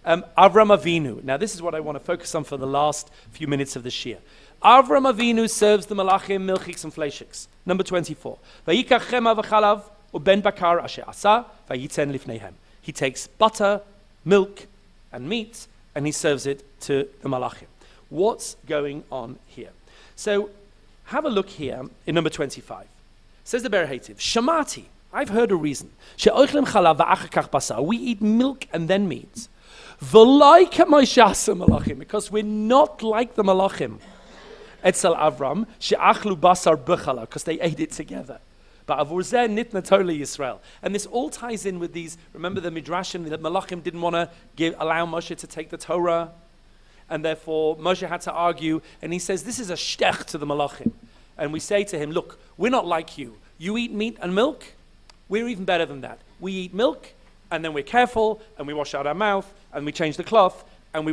[SPEAKER 1] Avram Avinu. Now this is what I want to focus on for the last few minutes of the shir. Avram Avinu serves the malachim milchiks and fleishiks. Number 24. Vayikach chema v'chalav uben bakar asher asa vayitzen lifneihem. He takes butter, milk, and meat, and he serves it to the malachim. What's going on here? So, have a look here in number 25. Says the Berhativ, Shamati, I've heard a reason. She'oichlem chalav v'achakach basar. We eat milk and then meat. V'lai k'moishasa malachim, because we're not like the malachim. Etzel Avram, she'achlu basar b'chala, because they ate it together. But avur zeh nitna Torah Yisrael. And this all ties in with these, remember the Midrashim, the Malachim didn't want to allow Moshe to take the Torah, and therefore Moshe had to argue, and he says, this is a shtech to the Malachim. And we say to him, look, we're not like you. You eat meat and milk, we're even better than that. We eat milk, and then we're careful, and we wash out our mouth, and we change the cloth, and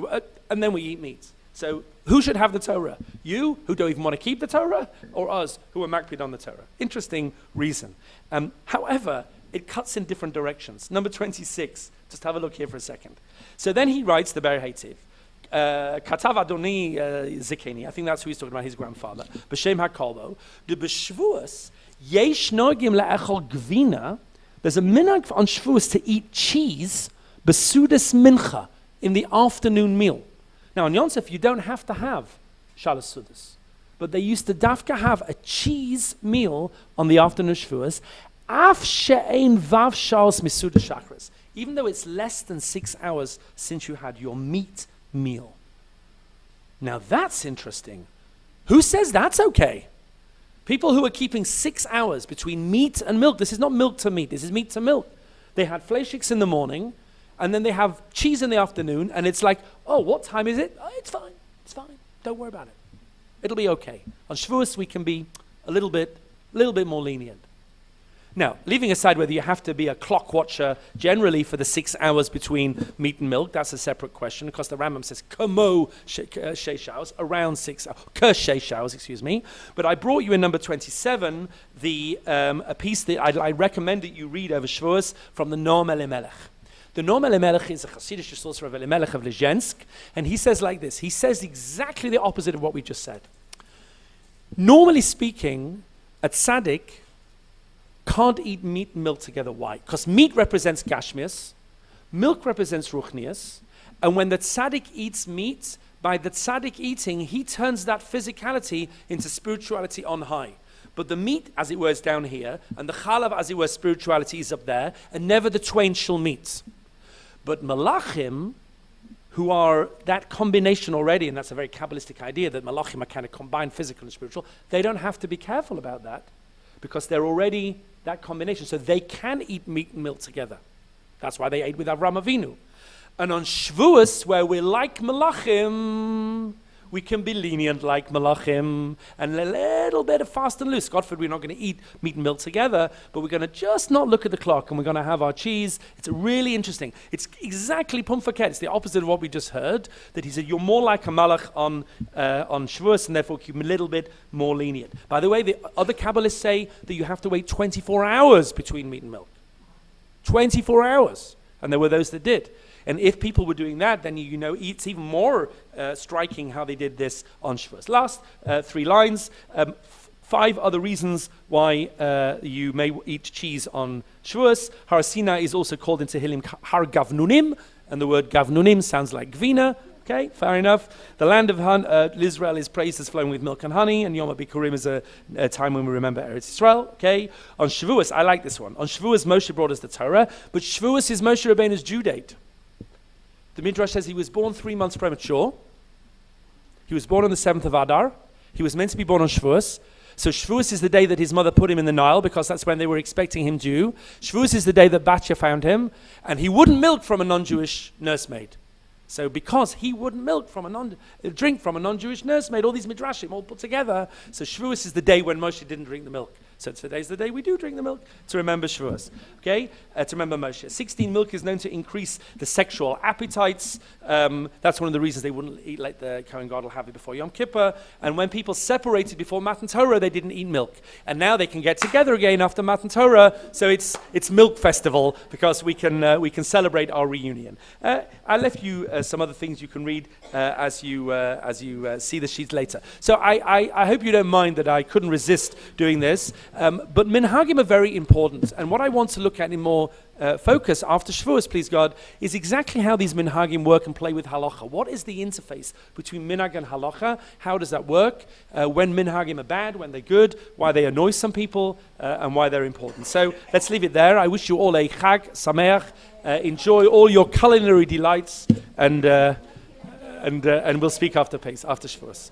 [SPEAKER 1] then we eat meat. So who should have the Torah? You, who don't even want to keep the Torah, or us, who are makpid on the Torah? Interesting reason. However, it cuts in different directions. Number 26, just have a look here for a second. So then he writes the Berhativ, Katav Adoni Zikeni, I think that's who he's talking about, his grandfather, B'Shem HaKolbo, the B'Shvuos, Yesh Nogim Le'echol Gvina, there's a minhag on Shavuos to eat cheese, B'Sudas Mincha, in the afternoon meal. Now, on Yonsef, you don't have to have Shalas Sudas. But they used to dafka have a cheese meal on the afternoon Shavuos, Af she'ein vav sha'os misuda shachris. Even though it's less than 6 hours since you had your meat meal. Now that's interesting. Who says that's okay? People who are keeping 6 hours between meat and milk. This is not milk to meat. This is meat to milk. They had fleischiks in the morning, and then they have cheese in the afternoon, and it's like, oh, what time is it? Oh, it's fine. It's fine. Don't worry about it. It'll be okay. On Shavuos, we can be a little bit more lenient. Now, leaving aside whether you have to be a clock watcher generally for the 6 hours between meat and milk, that's a separate question, because the Rambam says, Kamo sheishaus, around 6 hours, sheishaus, excuse me. But I brought you in number 27, a piece that I recommend that you read over Shavuos from the Noam Elimelech. The Noam Elimelech is a Hasidic sorcerer of Elimelech of Lezhensk, and he says like this. He says exactly the opposite of what we just said. Normally speaking, a tzaddik can't eat meat and milk together. Why? Because meat represents gashmias, milk represents ruchnias, and when the tzaddik eats meat, by the tzaddik eating, he turns that physicality into spirituality on high. But the meat, as it were, is down here, and the chalav, as it were, spirituality is up there, and never the twain shall meet. But malachim, who are that combination already, and that's a very Kabbalistic idea that malachim are kind of combined physical and spiritual, they don't have to be careful about that, because they're already that combination. So they can eat meat and milk together. That's why they ate with Avraham Avinu. And on Shavuos, where we're like Malachim, we can be lenient like Malachim and a little bit of fast and loose. God forbid we're not going to eat meat and milk together, but we're going to just not look at the clock and we're going to have our cheese. It's really interesting. It's exactly Pumfaket. It's the opposite of what we just heard, that he said you're more like a Malach on Shavuos and therefore keep a little bit more lenient. By the way, the other Kabbalists say that you have to wait 24 hours between meat and milk. 24 hours. And there were those that did. And if people were doing that, then you know it's even more striking how they did this on Shavuos. Last 3 lines, 5 other reasons why you may eat cheese on Shavuos. Har Sinai is also called in Tehillim Har Gavnunim, and the word Gavnunim sounds like Gvina. Okay, fair enough. The land of Israel is praised as flowing with milk and honey, and Yom HaBikurim is a time when we remember Eretz Yisrael. Okay, on Shavuos, I like this one. On Shavuos, Moshe brought us the Torah, but Shavuos is Moshe Rabbeinu's due date. The Midrash says he was born 3 months premature. He was born on the 7th of Adar. He was meant to be born on Shavuos. So Shavuos is the day that his mother put him in the Nile, because that's when they were expecting him due. Shavuos is the day that Batya found him, and he wouldn't milk from a non-Jewish nursemaid. So because he wouldn't drink from a non-Jewish nursemaid, all these midrashim all put together. So Shavuos is the day when Moshe didn't drink the milk. So today's the day we do drink the milk to remember Shavuos, okay? To remember Moshe. 16, milk is known to increase the sexual appetites. That's one of the reasons they wouldn't eat like the Kohen Gadol have it before Yom Kippur. And when people separated before Matan Torah, they didn't eat milk. And now they can get together again after Matan Torah. So it's milk festival, because we can celebrate our reunion. I left you some other things you can read as you see the sheets later. So I hope you don't mind that I couldn't resist doing this. But minhagim are very important, and what I want to look at in more focus after Shavuos, please God, is exactly how these minhagim work and play with halacha. What is the interface between minhag and halacha? How does that work? When minhagim are bad, when they're good, why they annoy some people, and why they're important. So let's leave it there. I wish you all a chag sameach. Enjoy all your culinary delights, and we'll speak after Shavuos.